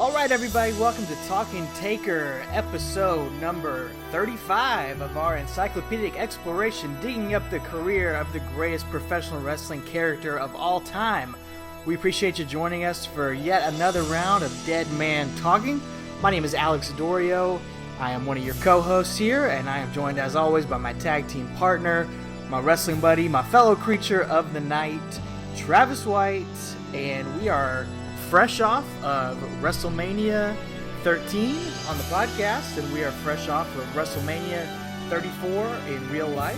All right, everybody, welcome to Talking Taker, episode number 35 of our encyclopedic exploration, digging up the career of the greatest professional wrestling character of all time. We appreciate you joining us for yet another round of Dead Man Talking. My name is Alex Dorio. I am one of your co-hosts here, and I am joined, as always, by my tag team partner, my wrestling buddy, my fellow creature of the night, Travis White, and we are fresh off of WrestleMania 13 on the podcast, and we are fresh off of WrestleMania 34 in real life.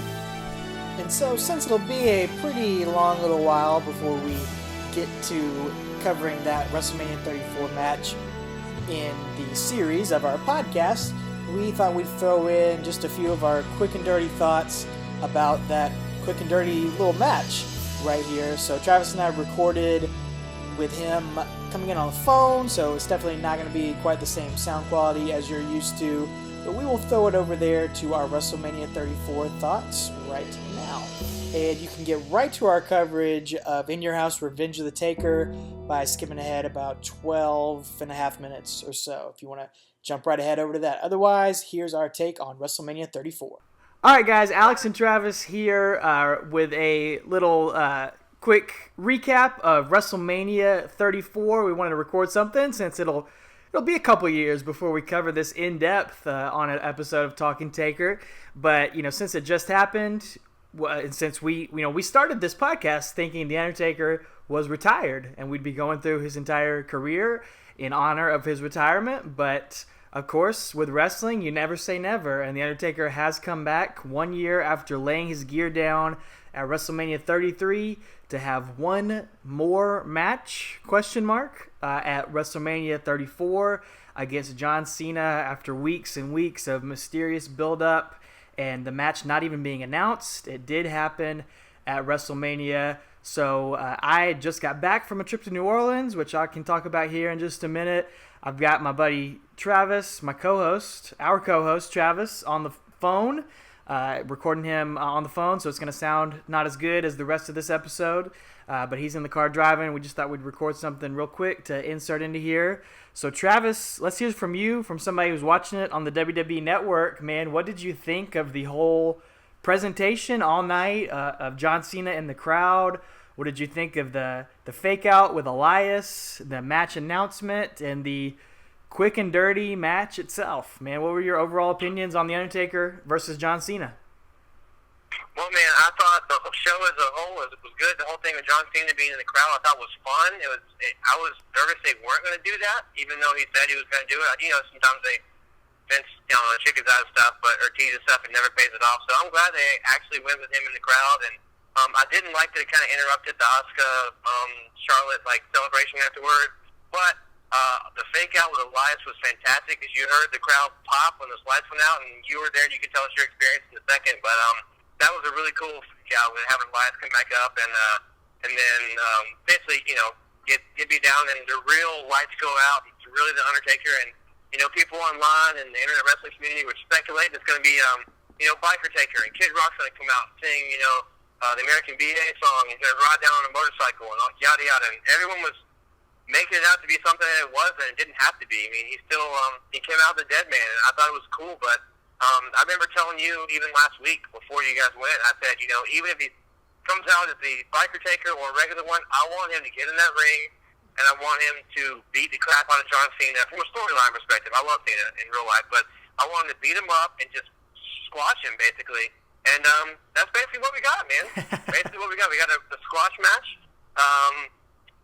And so, since it'll be a pretty long little while before we get to covering that WrestleMania 34 match in the series of our podcast, we thought we'd throw in just a few of our quick and dirty thoughts about that quick and dirty little match right here. So Travis and I recorded with him coming in on the phone, so it's definitely not going to be quite the same sound quality as you're used to, but we will throw it over there to our WrestleMania 34 thoughts right now. And you can get right to our coverage of In Your House Revenge of the Taker by skipping ahead about 12 and a half minutes or so if you want to jump right ahead over to that. Otherwise, here's our take on WrestleMania 34. All right, guys, Alex and Travis here with a little quick recap of WrestleMania 34. We wanted to record something since it'll be a couple years before we cover this in depth on an episode of Talking Taker. But since it just happened, and since we started this podcast thinking the Undertaker was retired and we'd be going through his entire career in honor of his retirement, but of course, with wrestling, you never say never, and the Undertaker has come back 1 year after laying his gear down at WrestleMania 33 to have one more match, at WrestleMania 34 against John Cena after weeks and weeks of mysterious build-up and the match not even being announced. It did happen at WrestleMania. So I just got back from a trip to New Orleans, which I can talk about here in just a minute. I've got my buddy Travis, our co-host Travis, on the phone, recording him on the phone, so it's going to sound not as good as the rest of this episode, but he's in the car driving. We just thought we'd record something real quick to insert into here. So Travis, let's hear from you, from somebody who's watching it on the WWE Network. Man, what did you think of the whole presentation all night of John Cena in the crowd? What did you think of the fake out with Elias, the match announcement, and the quick and dirty match itself? Man, what were your overall opinions on The Undertaker versus John Cena? Well, man, I thought the show as a whole was good. The whole thing with John Cena being in the crowd I thought was fun. I was nervous they weren't going to do that, even though he said he was going to do it. Sometimes Vince, chickens out of stuff, or teases stuff and never pays it off. So I'm glad they actually went with him in the crowd. And I didn't like that it kind of interrupted the Asuka Charlotte celebration afterward. But the fake out with Elias was fantastic because you heard the crowd pop when the lights went out, and you were there and you could tell us your experience in a second. But that was a really cool fake out with having Elias come back up and then basically get me down and the real lights go out. It's really the Undertaker, and people online and the internet wrestling community were speculating it's going to be Biker Taker, and Kid Rock's going to come out and sing the American BA song, and he's going to ride down on a motorcycle and yada yada, and everyone was making it out to be something that it was, and it didn't have to be. I mean, he still he came out the dead man, and I thought it was cool. But I remember telling you even last week before you guys went, I said, even if he comes out as the Biker Taker or a regular one, I want him to get in that ring, and I want him to beat the crap out of John Cena from a storyline perspective. I love Cena in real life, but I want him to beat him up and just squash him, basically. And that's basically what we got, man. Basically what we got. We got a squash match.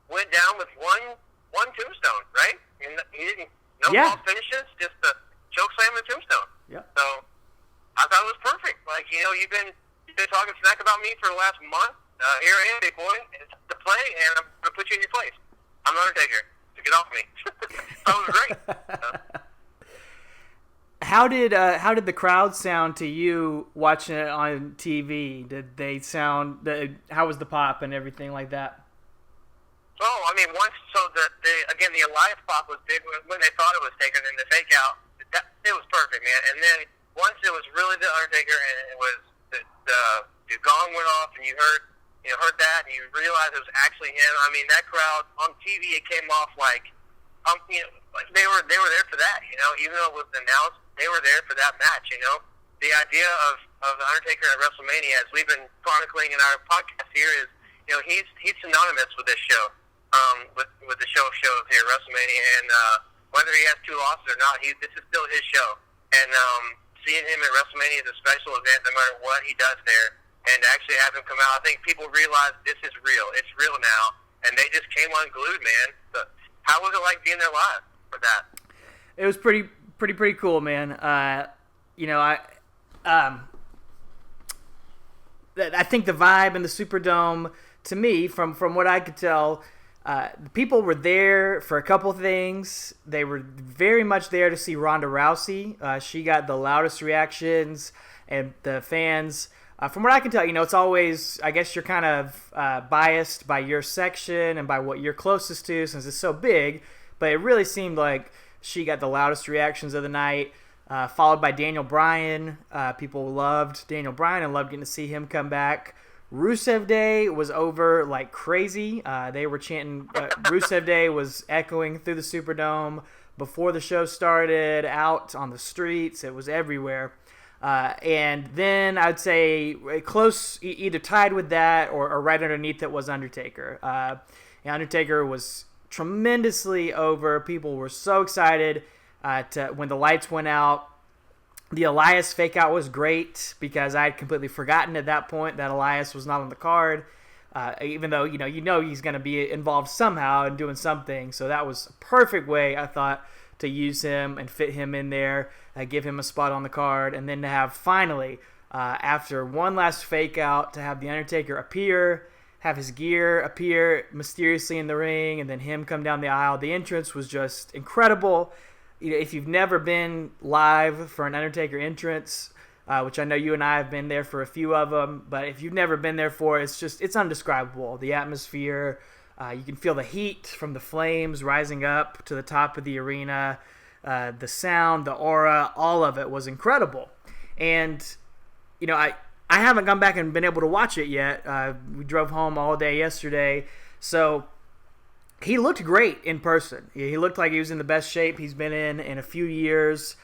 Went down with one tombstone, right? He didn't, false finishes, just the choke slam and tombstone. Yeah. So I thought it was perfect. You've been talking smack about me for the last month. Here I am, big boy, to play, and I'm going to put you in your place. I'm the Undertaker. So get off me. That was great. How did the crowd sound to you watching it on TV? Did they sound? How was the pop and everything like that? Oh, I mean, the Elias pop was big when they thought it was Taker, and the fake out, it was perfect, man. And then once it was really the Undertaker, and it was the gong went off, and you heard that, and you realized it was actually him. I mean, that crowd on TV, it came off like they were there for that. Even though it was announced, they were there for that match. The idea of the Undertaker at WrestleMania, as we've been chronicling in our podcast here, is he's synonymous with this show, with the show of shows here, WrestleMania, and whether he has 2 losses or not, this is still his show. And seeing him at WrestleMania is a special event, no matter what he does there. And to actually have him come out, I think people realize this is real. It's real now, and they just came unglued, man. So how was it like being there live for that? It was pretty cool, man. I think the vibe in the Superdome, to me, from what I could tell, people were there for a couple things. They were very much there to see Ronda Rousey. She got the loudest reactions, and the fans, from what I can tell, it's always, I guess you're kind of biased by your section and by what you're closest to since it's so big, but it really seemed like she got the loudest reactions of the night, followed by Daniel Bryan. People loved Daniel Bryan and loved getting to see him come back. Rusev Day was over like crazy. They were chanting. Rusev Day was echoing through the Superdome before the show started, out on the streets. It was everywhere. And then I'd say close, either tied with that or right underneath it was Undertaker. Undertaker was tremendously over. People were so excited when the lights went out. The Elias fake out was great because I had completely forgotten at that point that Elias was not on the card, even though he's going to be involved somehow and doing something. So that was a perfect way, I thought, to use him and fit him in there, give him a spot on the card, and then to have finally, after one last fake out, to have The Undertaker appear, have his gear appear mysteriously in the ring, and then him come down the aisle. The entrance was just incredible. If you've never been live for an Undertaker entrance, which I know you and I have been there for a few of them, but if you've never been there for it, it's undescribable. The atmosphere, you can feel the heat from the flames rising up to the top of the arena, the sound, the aura, all of it was incredible. And, I haven't gone back and been able to watch it yet. We drove home all day yesterday, so he looked great in person. He looked like he was in the best shape he's been in a few years.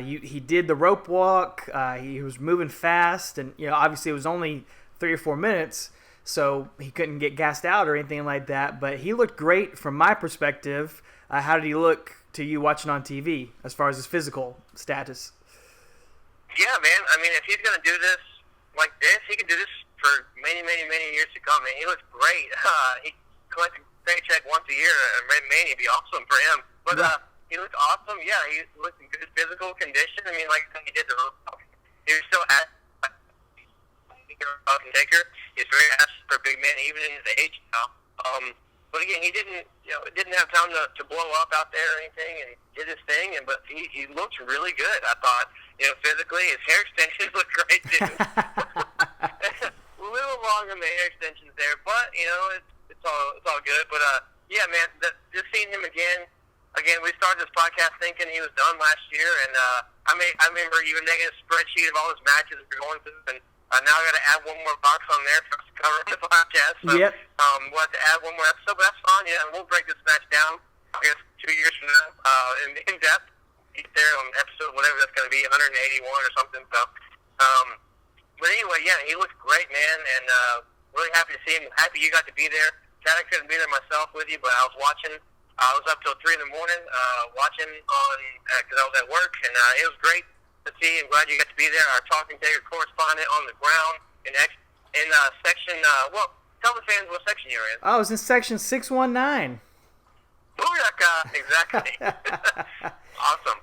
He did the rope walk. He was moving fast, and obviously it was only 3 or 4 minutes, so he couldn't get gassed out or anything like that. But he looked great from my perspective. How did he look to you watching on TV as far as his physical status? Yeah, man. I mean, if he's gonna do this like this, he can do this for many, many, many years to come. Man, he looks great. He collected paycheck once a year, and Mania would be awesome for him. But he looked awesome. Yeah, he looked in good physical condition. I mean, like he did the rope. He was still at Undertaker. He's very asked for a big man, even in his age now. But again, he didn't have time to blow up out there or anything, and did his thing. But he looked really good. I thought, physically, his hair extensions looked great too. A little long on the hair extensions there, but it's all good. But yeah, man, just seeing him again. We started this podcast thinking he was done last year, and I remember you were making a spreadsheet of all his matches we're going through, and now I got to add one more box on there for us to cover the podcast. So yep. We'll have to add one more episode, but that's fine. Yeah, and we'll break this match down. I guess 2 years from now, in depth. He's there on episode whatever that's going to be, 181 or something. So, but anyway, yeah, he looks great, man, and really happy to see him. Happy you got to be there. Sad I couldn't be there myself with you, but I was watching. I was up till 3 in the morning watching on because I was at work, and it was great to see. I'm glad you got to be there. Our Talking Taker correspondent on the ground in section. Well, tell the fans what section you were in. I was in section 619. Booyaka! Exactly. Awesome.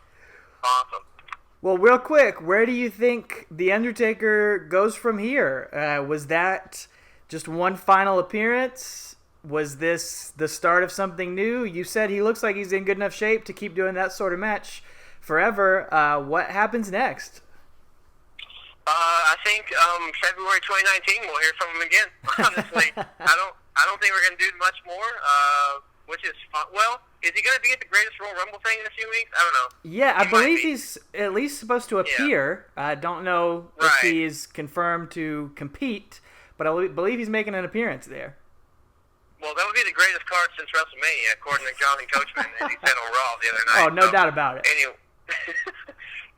Well, real quick, where do you think The Undertaker goes from here? Was that just one final appearance? Was this the start of something new? You said he looks like he's in good enough shape to keep doing that sort of match forever. What happens next? I think February 2019 we'll hear from him again. Honestly, I don't think we're going to do much more. Which is fun. Well, is he going to be at the Greatest Royal Rumble thing in a few weeks? I don't know. Yeah, I believe he's at least supposed to appear. Yeah. I don't know if he's confirmed to compete, but I believe he's making an appearance there. Well, that would be the greatest card since WrestleMania, according to Jonathan Coachman, as he said on Raw the other night. Oh, no doubt about it.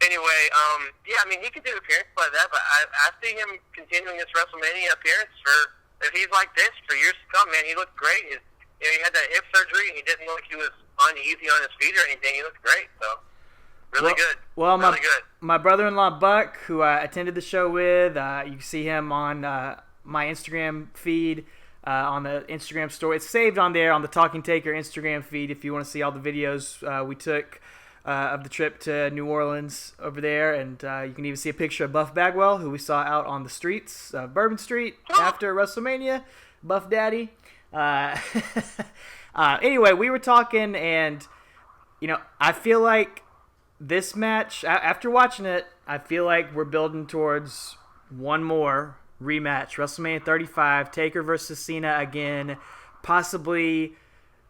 Anyway, yeah, I mean, he could do appearances like that, but I see him continuing this WrestleMania appearance if he's like this for years to come, man. He looked great. He had that hip surgery, and he didn't look like he was uneasy on his feet or anything. He looked great, so really good. Well, really good. My brother-in-law, Buck, who I attended the show with, you can see him on my Instagram feed, on the Instagram story. It's saved on there on the Talking Taker Instagram feed if you want to see all the videos we took of the trip to New Orleans over there. And you can even see a picture of Buff Bagwell, who we saw out on the streets of Bourbon Street after WrestleMania. Buff Daddy. Anyway, we were talking, and, I feel like this match, after watching it, I feel like we're building towards one more rematch. WrestleMania 35, Taker versus Cena again, possibly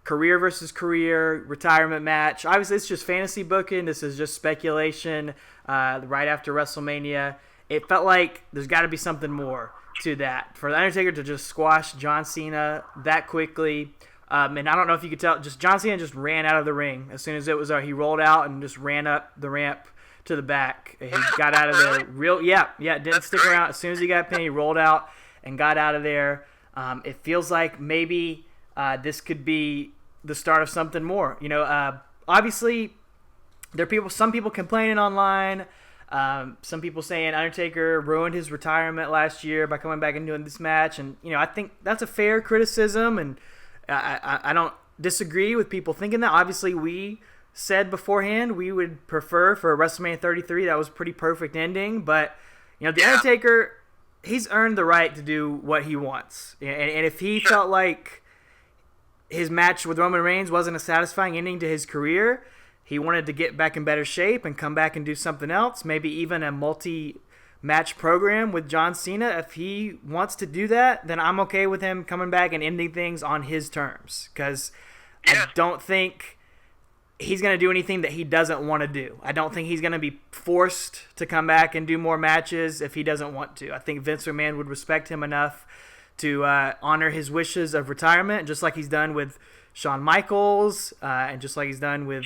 career versus career, retirement match. Obviously, it's just fantasy booking. This is just speculation right after WrestleMania. It felt like there's got to be something more to that. For The Undertaker to just squash John Cena that quickly. And I don't know if you could tell, just John Cena just ran out of the ring as soon as it was he rolled out and just ran up the ramp to the back. He got out of there didn't stick around. As soon as he got pinned, he rolled out and got out of there. It feels like maybe this could be the start of something more. Obviously there are some people complaining online. Some people saying Undertaker ruined his retirement last year by coming back and doing this match, and I think that's a fair criticism, and I don't disagree with people thinking that. Obviously, we said beforehand we would prefer for WrestleMania 33. That was a pretty perfect ending, but the Undertaker, he's earned the right to do what he wants, and if he felt like his match with Roman Reigns wasn't a satisfying ending to his career, he wanted to get back in better shape and come back and do something else, maybe even a multi-match program with John Cena. If he wants to do that, then I'm okay with him coming back and ending things on his terms, because I don't think he's going to do anything that he doesn't want to do. I don't think he's going to be forced to come back and do more matches if he doesn't want to. I think Vince McMahon would respect him enough to honor his wishes of retirement, just like he's done with Shawn Michaels, and just like he's done with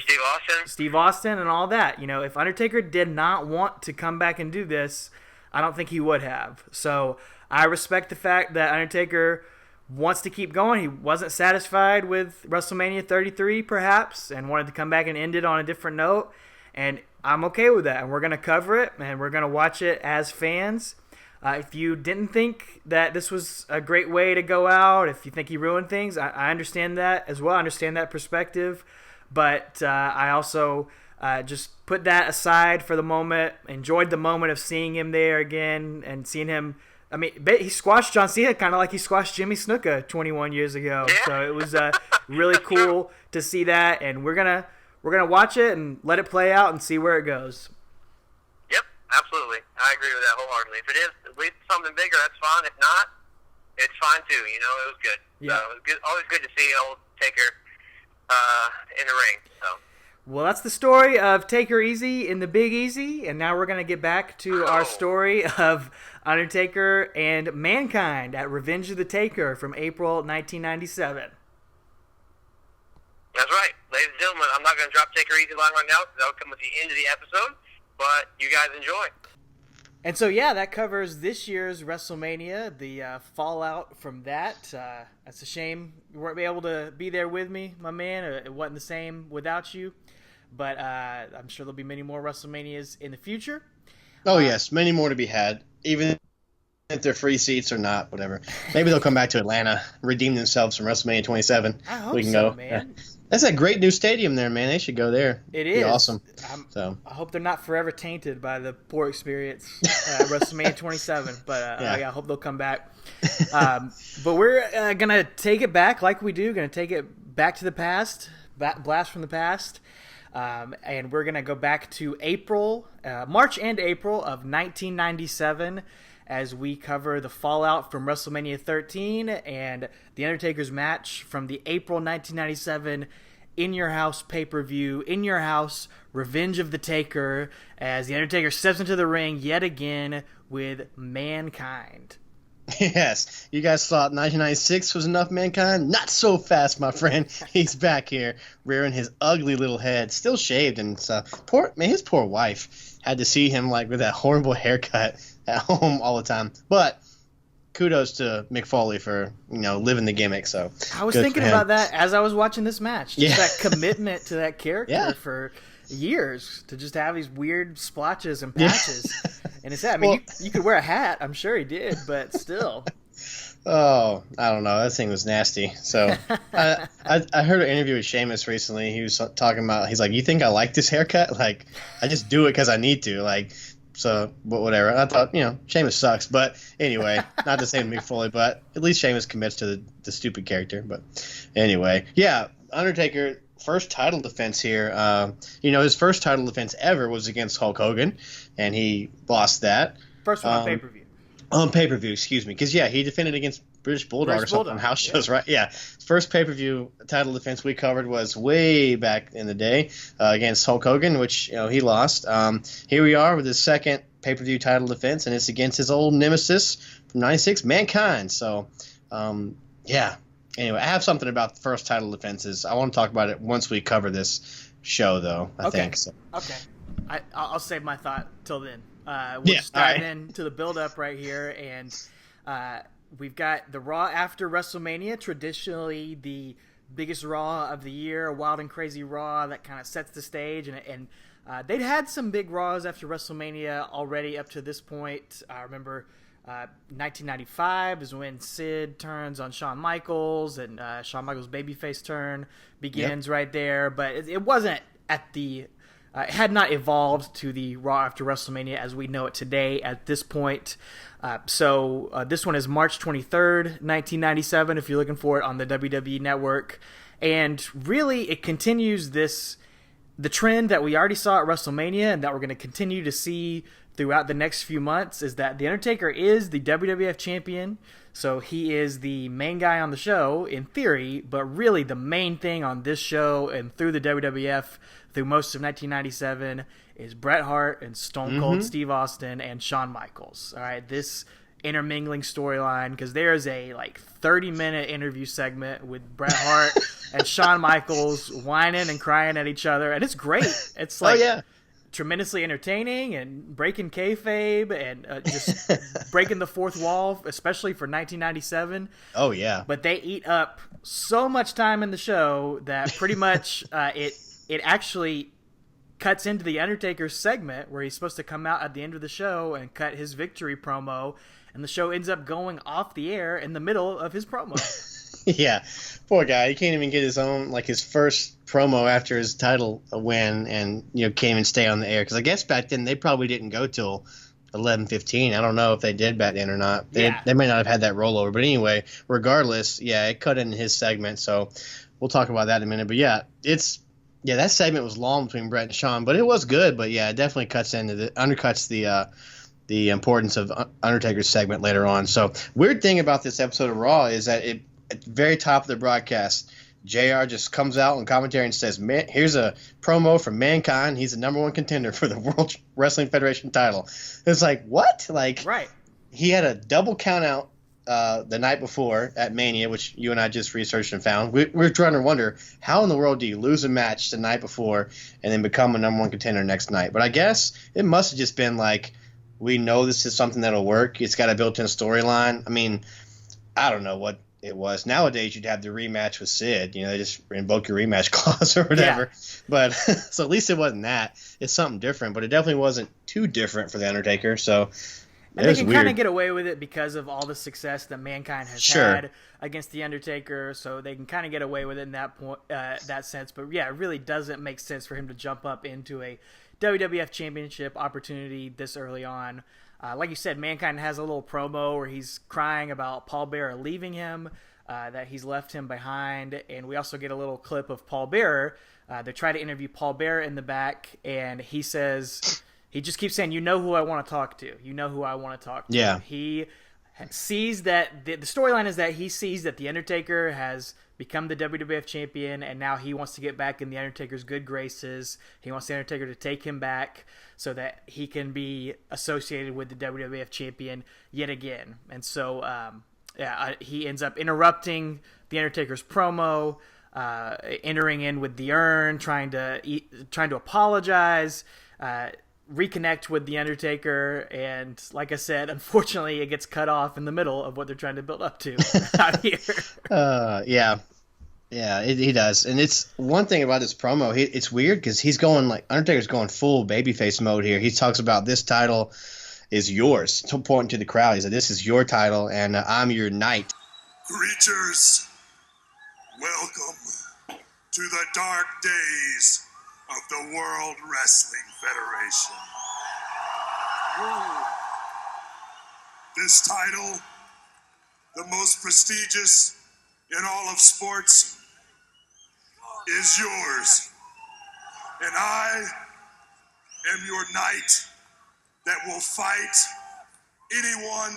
Steve Austin and all that. If Undertaker did not want to come back and do this, I don't think he would have. So I respect the fact that Undertaker wants to keep going. He wasn't satisfied with WrestleMania 33, perhaps, and wanted to come back and end it on a different note. And I'm okay with that. And we're going to cover it, and we're going to watch it as fans. If you didn't think that this was a great way to go out, if you think he ruined things, I understand that as well. I understand that perspective. But I also just put that aside for the moment, enjoyed the moment of seeing him there again and seeing him. I mean, he squashed John Cena kind of like he squashed Jimmy Snuka 21 years ago. Yeah. So it was really cool to see that. And we're gonna watch it and let it play out and see where it goes. Absolutely. I agree with that wholeheartedly. If it is something bigger, that's fine. If not, it's fine too. It was good. Yeah. So it was good. Always good to see old Taker in the ring. So. Well, that's the story of Taker Easy in the Big Easy, and now we're going to get back to our story of Undertaker and Mankind at Revenge of the Taker from April 1997. That's right. Ladies and gentlemen, I'm not going to drop Taker Easy line right now because that will come at the end of the episode. But you guys enjoy. And so, that covers this year's WrestleMania, the fallout from that. That's a shame you weren't able to be there with me, my man. It wasn't the same without you. But I'm sure there'll be many more WrestleManias in the future. Oh, yes. Many more to be had. Even if they're free seats or not, whatever. Maybe they'll come back to Atlanta, redeem themselves from WrestleMania 27. I hope we can go, man. That's a great new stadium there, man. They should go there. It is. Awesome. I hope they're not forever tainted by the poor experience at WrestleMania 27. But I hope they'll come back. But we're going to take it back like we do. Going to take it back to the past, blast from the past. And we're going to go back to March and April of 1997 as we cover the fallout from WrestleMania 13 and The Undertaker's match from the April 1997 In Your House pay-per-view, In Your House, Revenge of the Taker, as The Undertaker steps into the ring yet again with Mankind. Yes, you guys thought 1996 was enough, Mankind? Not so fast, my friend. He's back here, rearing his ugly little head, still shaved and stuff. His poor wife had to see him like with that horrible haircut at home all the time. But kudos to Mick Foley for living the gimmick. So I was thinking about that as I was watching this match. Just that commitment to that character for years, to just have these weird splotches and patches. And it's sad. I mean, you could wear a hat. I'm sure he did, but still. Oh, I don't know. That thing was nasty. So I heard an interview with Sheamus recently. He was talking about, he's like, you think I like this haircut? Like, I just do it because I need to. Like, so, but whatever. I thought, Sheamus sucks. But anyway, not the same Mick Foley, but at least Sheamus commits to the stupid character. But anyway, yeah, Undertaker, first title defense here. His first title defense ever was against Hulk Hogan, and he lost that. First one on pay-per-view. On pay-per-view, excuse me. Because, he defended against British Bulldog or something on house shows, right? Yeah. First pay-per-view title defense we covered was way back in the day against Hulk Hogan, which, he lost. Here we are with his second pay-per-view title defense, and it's against his old nemesis from 96, Mankind. So, Anyway, I have something about the first title defenses. I want to talk about it once we cover this show, though, I think. So. Okay. I'll save my thought till then. We'll just dive into the build-up right here, and we've got the Raw after WrestleMania, traditionally the biggest Raw of the year, a wild and crazy Raw that kind of sets the stage, and they'd had some big Raws after WrestleMania already up to this point. I remember 1995 is when Sid turns on Shawn Michaels, and Shawn Michaels' babyface turn begins right there. But it wasn't at the it had not evolved to the Raw after WrestleMania as we know it today at this point. So this one is March 23rd, 1997, if you're looking for it on the WWE Network. And really, it continues the trend that we already saw at WrestleMania and that we're going to continue to see throughout the next few months, is that The Undertaker is the WWF champion. So he is the main guy on the show in theory, but really the main thing on this show and through the WWF through most of 1997 is Bret Hart and Stone Cold Steve Austin and Shawn Michaels. All right, this intermingling storyline, because there's a 30-minute interview segment with Bret Hart and Shawn Michaels whining and crying at each other, and it's great. It's tremendously entertaining and breaking kayfabe and just breaking the fourth wall, especially for 1997. Oh yeah. But they eat up so much time in the show that pretty much it actually cuts into the Undertaker segment where he's supposed to come out at the end of the show and cut his victory promo, and the show ends up going off the air in the middle of his promo. Yeah, poor guy. He can't even get his own, his first promo after his title win, and can't even stay on the air. Because I guess back then they probably didn't go till 11:15. I don't know if they did back then or not. They may not have had that rollover. But anyway, regardless, it cut in his segment. So we'll talk about that in a minute. But that segment was long between Bret and Shawn, but it was good. But it definitely undercuts the importance of Undertaker's segment later on. So weird thing about this episode of Raw is that at the very top of the broadcast, JR just comes out on commentary and says, here's a promo from Mankind. He's the number one contender for the World Wrestling Federation title. It's like, what? Right. He had a double count out the night before at Mania, which you and I just researched and found. We're trying to wonder, how in the world do you lose a match the night before and then become a number one contender next night? But I guess it must have just been we know this is something that'll work. It's got a built-in storyline. I mean, I don't know what it was. Nowadays, you'd have the rematch with Sid. They just invoke your rematch clause or whatever. Yeah. But so at least it wasn't that. It's something different, but it definitely wasn't too different for the Undertaker. So and they can kind of get away with it because of all the success that Mankind has had against the Undertaker. So they can kind of get away with it in that point, that sense. But it really doesn't make sense for him to jump up into a WWF Championship opportunity this early on. Like you said, Mankind has a little promo where he's crying about Paul Bearer leaving him, that he's left him behind, and we also get a little clip of Paul Bearer. They try to interview Paul Bearer in the back, and he just keeps saying, "You know who I want to talk to. You know who I want to talk to." Yeah. He sees that the storyline is that he sees that the Undertaker has become the WWF champion, and now he wants to get back in the Undertaker's good graces. He wants the Undertaker to take him back so that he can be associated with the WWF champion yet again. And so, he ends up interrupting the Undertaker's promo, entering in with the urn, trying to apologize, reconnect with the Undertaker, and like I said, unfortunately, it gets cut off in the middle of what they're trying to build up to out here. He does, and it's one thing about this promo. It's weird because Undertaker's going full babyface mode here. He talks about this title is yours, pointing to the crowd. He said, "This is your title, and I'm your knight." Creatures, welcome to the dark days of the World Wrestling Federation. This title, the most prestigious in all of sports, is yours. And I am your knight that will fight anyone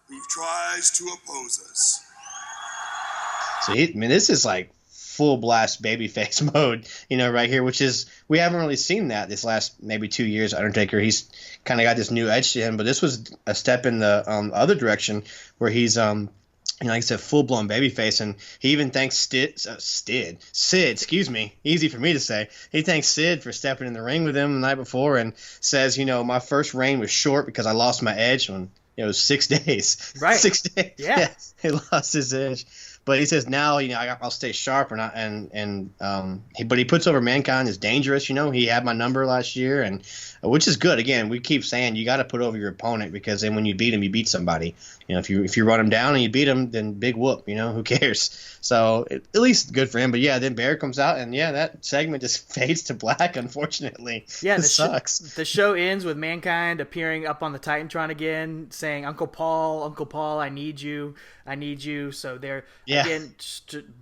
who tries to oppose us. So this is like full blast babyface mode, right here, which is, we haven't really seen that this last maybe 2 years. Undertaker, he's kind of got this new edge to him, but this was a step in the other direction where he's like I said, full blown babyface, and he even thanks Sid, excuse me, easy for me to say. He thanks Sid for stepping in the ring with him the night before, and says, my first reign was short because I lost my edge when it was 6 days. Right. 6 days. Yeah. He lost his edge. But he says now, I'll stay sharp, but he puts over Mankind is dangerous. He had my number last year, and which is good. Again, we keep saying you got to put over your opponent, because then when you beat him, you beat somebody. If you run him down and you beat him, then big whoop. Who cares? So at least good for him. But yeah, then Bear comes out, and that segment just fades to black. Unfortunately, it sucks. The show ends with Mankind appearing up on the Titantron again, saying, Uncle Paul, I need you. So they're again,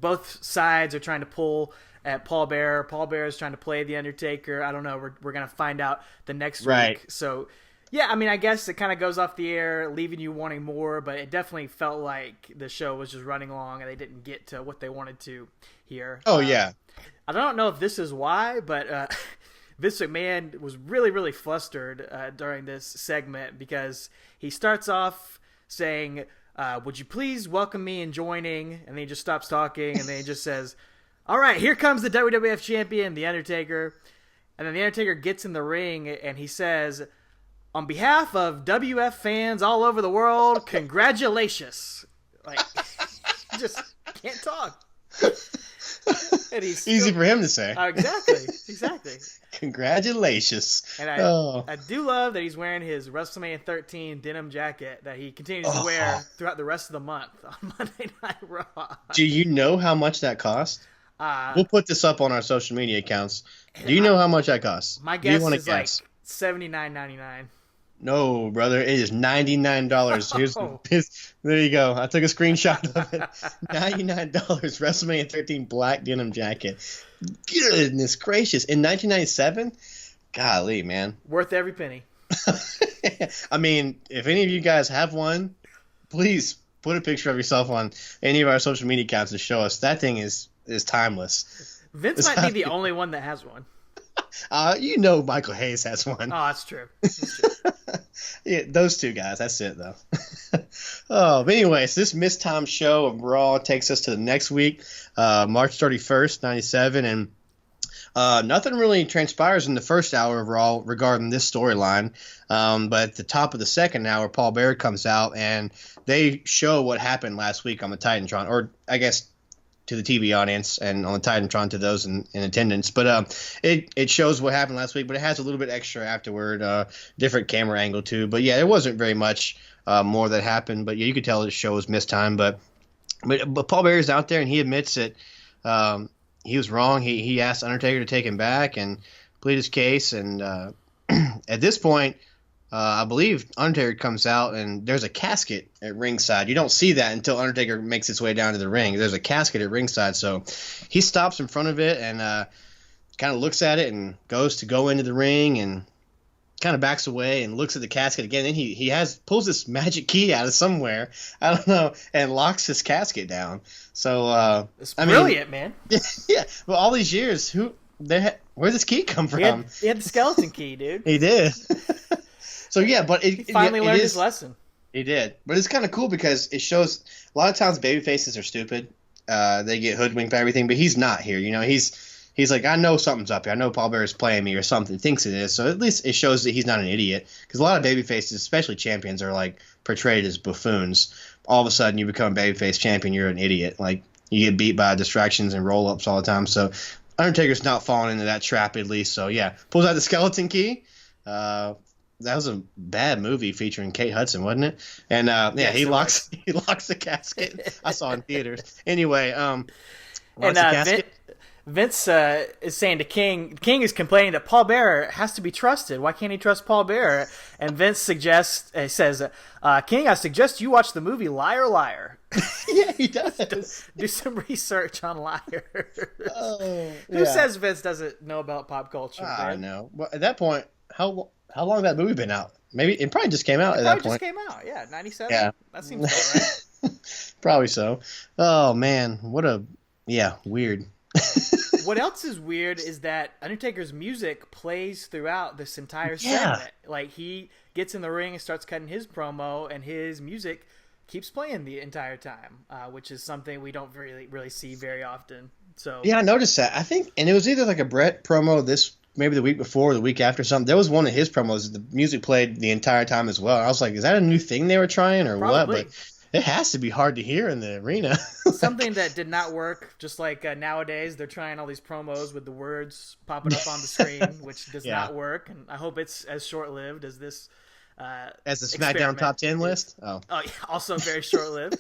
both sides are trying to pull at Paul Bearer. Paul Bearer is trying to play the Undertaker. I don't know. We're gonna find out the next week. So yeah, I guess it kind of goes off the air, leaving you wanting more, but it definitely felt like the show was just running along and they didn't get to what they wanted to here. Yeah. I don't know if this is why, but Vince McMahon was really, really flustered during this segment, because he starts off saying, would you please welcome me in joining? And then he just stops talking, and then he just says, all right, here comes the WWF champion, The Undertaker. And then The Undertaker gets in the ring, and he says, on behalf of WF fans all over the world, congratulations. Like, just can't talk. And he's easy for him to say. Exactly. Congratulations. And I do love that he's wearing his WrestleMania 13 denim jacket that he continues to wear throughout the rest of the month on Monday Night Raw. Do you know how much that cost? We'll put this up on our social media accounts. Do you know how much that costs? My guess is guess? Like $79.99. No, brother, it is $99. There you go. I took a screenshot of it. $99, WrestleMania 13 black denim jacket. Goodness gracious. In 1997? Golly, man. Worth every penny. If any of you guys have one, please put a picture of yourself on any of our social media accounts to show us. That thing is timeless. Vince might be the only one that has one. Michael Hayes has one. Oh, that's true. Yeah, those two guys. That's it, though. But anyways, this mistimed show of Raw takes us to the next week, March 31st, 97, and nothing really transpires in the first hour of Raw regarding this storyline. But at the top of the second hour, Paul Bearer comes out, and they show what happened last week on the Titantron, or I guess to the TV audience, and on the Titantron to those in attendance. But it shows what happened last week, but it has a little bit extra afterward, different camera angle too. But yeah, there wasn't very much more that happened. But yeah, you could tell the show was mistimed. But Paul Bearer's out there, and he admits that he was wrong. He asked Undertaker to take him back and plead his case. And at this point, I believe Undertaker comes out, and there's a casket at ringside. You don't see that until Undertaker makes his way down to the ring. There's a casket at ringside, so he stops in front of it and kind of looks at it and goes to go into the ring, and kind of backs away and looks at the casket again. Then he pulls this magic key out of somewhere, I don't know, and locks his casket down. So it's brilliant, man. Yeah. Well, all these years, where'd this key come from? He had the skeleton key, dude. He did. So yeah, but he finally learned his lesson. He did, but it's kind of cool because it shows a lot of times baby faces are stupid. They get hoodwinked by everything, but he's not here. You know, he's like, I know something's up here. I know Paul Bearer is playing me or something. Thinks it is. So at least it shows that he's not an idiot. Because a lot of baby faces, especially champions, are like portrayed as buffoons. All of a sudden, you become a babyface champion, you're an idiot. Like you get beat by distractions and roll ups all the time. So Undertaker's not falling into that trap at least. So yeah, pulls out the skeleton key. That was a bad movie featuring Kate Hudson, wasn't it? And yes, he locks the casket. I saw it in theaters. Anyway, Vince is saying to King is complaining that Paul Bearer has to be trusted. Why can't he trust Paul Bearer? And Vince says, King, I suggest you watch the movie Liar Liar. Yeah, he does. Do some research on liars. Oh, Who says Vince doesn't know about pop culture? I know. Well, at that point, how long had that movie been out? Maybe it probably just came out at that point. It just came out, yeah, 97. Yeah, that seems about right. Probably so. Oh man, weird. What else is weird is that Undertaker's music plays throughout this entire segment. Like he gets in the ring and starts cutting his promo, and his music keeps playing the entire time, which is something we don't really see very often. So yeah, I noticed that. I think, and it was either like a Bret promo maybe the week before or the week after something. There was one of his promos. The music played the entire time as well. I was like, is that a new thing they were trying or Probably. what? But it has to be hard to hear in the arena. Something that did not work, just like nowadays they're trying all these promos with the words popping up on the screen, which does not work. And I hope it's as short-lived as this as the SmackDown Top 10 list? Oh, yeah, also very short-lived.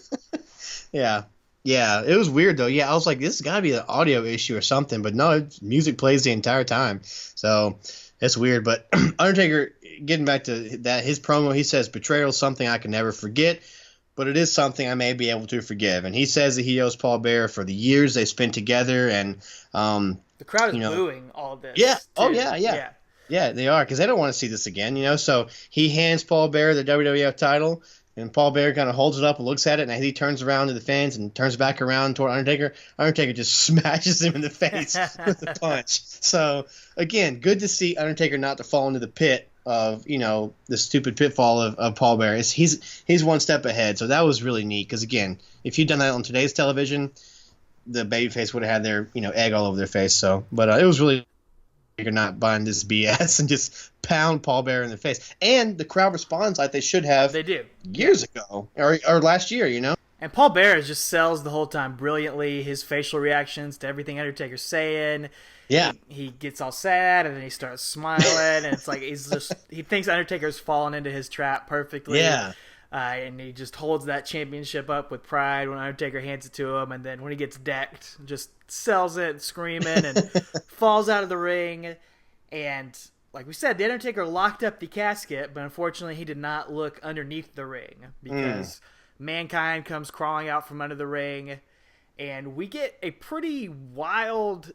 Yeah, it was weird though. Yeah, I was like, this has got to be an audio issue or something, but no, music plays the entire time. So it's weird. But Undertaker, getting back to that, his promo, he says, betrayal is something I can never forget, but it is something I may be able to forgive. And he says that he owes Paul Bearer for the years they spent together. And the crowd is booing all of this. Yeah. Too. Oh, yeah. Yeah, they are, because they don't want to see this again, So he hands Paul Bearer the WWF title. And Paul Bearer kind of holds it up and looks at it, and as he turns around to the fans and turns back around toward Undertaker, Undertaker just smashes him in the face with a punch. So, again, good to see Undertaker not to fall into the pit of, the stupid pitfall of Paul Bearer. He's one step ahead, so that was really neat. Because, again, if you'd done that on today's television, the babyface would have had their, egg all over their face. So, but it was really you're not buying this BS and just pound Paul Bearer in the face. And the crowd responds like they should have. They do. Years ago or last year, And Paul Bearer just sells the whole time brilliantly. His facial reactions to everything Undertaker's saying. Yeah. He gets all sad and then he starts smiling and it's like he thinks Undertaker's fallen into his trap perfectly. Yeah. And he just holds that championship up with pride when Undertaker hands it to him, and then when he gets decked, just sells it, screaming, and falls out of the ring. And like we said, the Undertaker locked up the casket, but unfortunately he did not look underneath the ring because Mankind comes crawling out from under the ring, and we get a pretty wild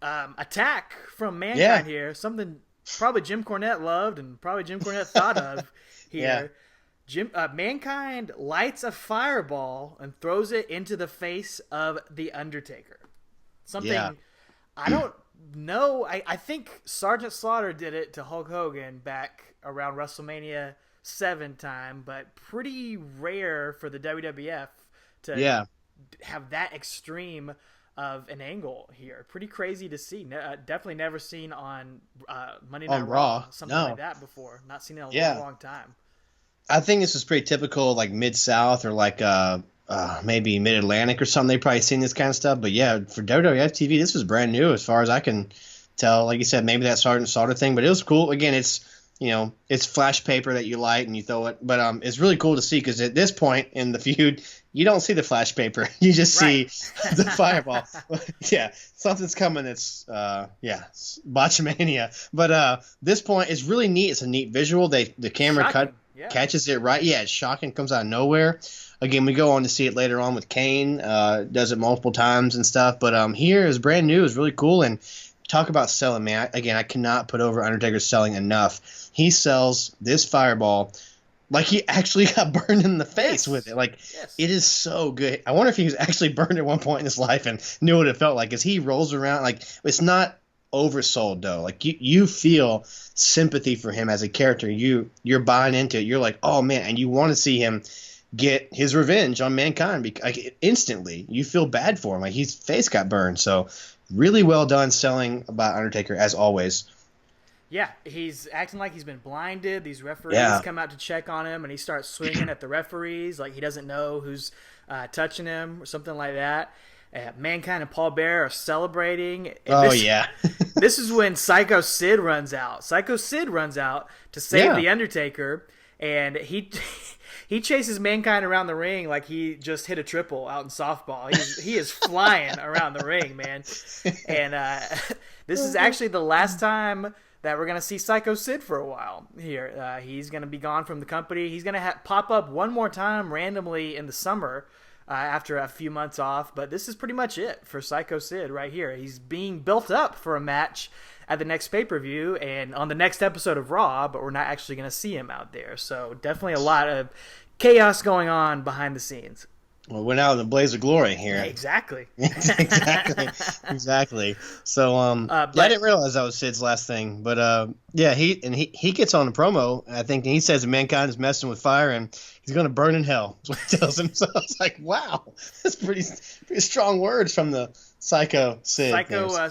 attack from Mankind here. Something probably Jim Cornette loved and probably Jim Cornette thought of here. Mankind lights a fireball and throws it into the face of the Undertaker. Something I don't know. I think Sergeant Slaughter did it to Hulk Hogan back around WrestleMania 7 time, but pretty rare for the WWF to have that extreme of an angle here. Pretty crazy to see. Definitely never seen on Monday Night Raw. Something like that before. Not seen it in a long time. I think this is pretty typical, like Mid-South or like maybe Mid-Atlantic or something. They've probably seen this kind of stuff. But yeah, for WWF TV, this was brand new as far as I can tell. Like you said, maybe that Sergeant Slaughter thing, but it was cool. Again, it's it's flash paper that you light and you throw it. But it's really cool to see because at this point in the feud, you don't see the flash paper. You just see the fireball. Yeah, something's coming. It's botchamania. But this point is really neat. It's a neat visual. The camera catches it right. Yeah, it's shocking. Comes out of nowhere. Again, we go on to see it later on with Kane. Does it multiple times and stuff. But here is brand new. It's really cool. And talk about selling, man. I cannot put over Undertaker selling enough. He sells this fireball like he actually got burned in the face with it. Like, it is so good. I wonder if he was actually burned at one point in his life and knew what it felt like. As he rolls around, like, it's not oversold though. Like, you feel sympathy for him as a character. You're buying into it. You're like, oh man, and you want to see him get his revenge on Mankind because like, instantly you feel bad for him. Like, his face got burned. So really well done selling about Undertaker as always. Yeah, he's acting like he's been blinded. These referees come out to check on him, and he starts swinging at the referees like he doesn't know who's touching him or something like that. Mankind and Paul Bearer are celebrating. This is when Psycho Sid runs out. Psycho Sid runs out to save the Undertaker, and he chases Mankind around the ring like he just hit a triple out in softball. He is flying around the ring, man. And this is actually the last time that we're going to see Psycho Sid for a while here. He's going to be gone from the company. He's going to pop up one more time randomly in the summer after a few months off. But this is pretty much it for Psycho Sid right here. He's being built up for a match at the next pay-per-view and on the next episode of Raw, but we're not actually going to see him out there. So definitely a lot of chaos going on behind the scenes. Well, we're now in the blaze of glory here. Exactly. exactly. So, I didn't realize that was Sid's last thing, but he gets on the promo. I think and he says Mankind is messing with fire and he's going to burn in hell. That's what he tells him. So it's like, wow, that's pretty strong words from the Psycho Sid.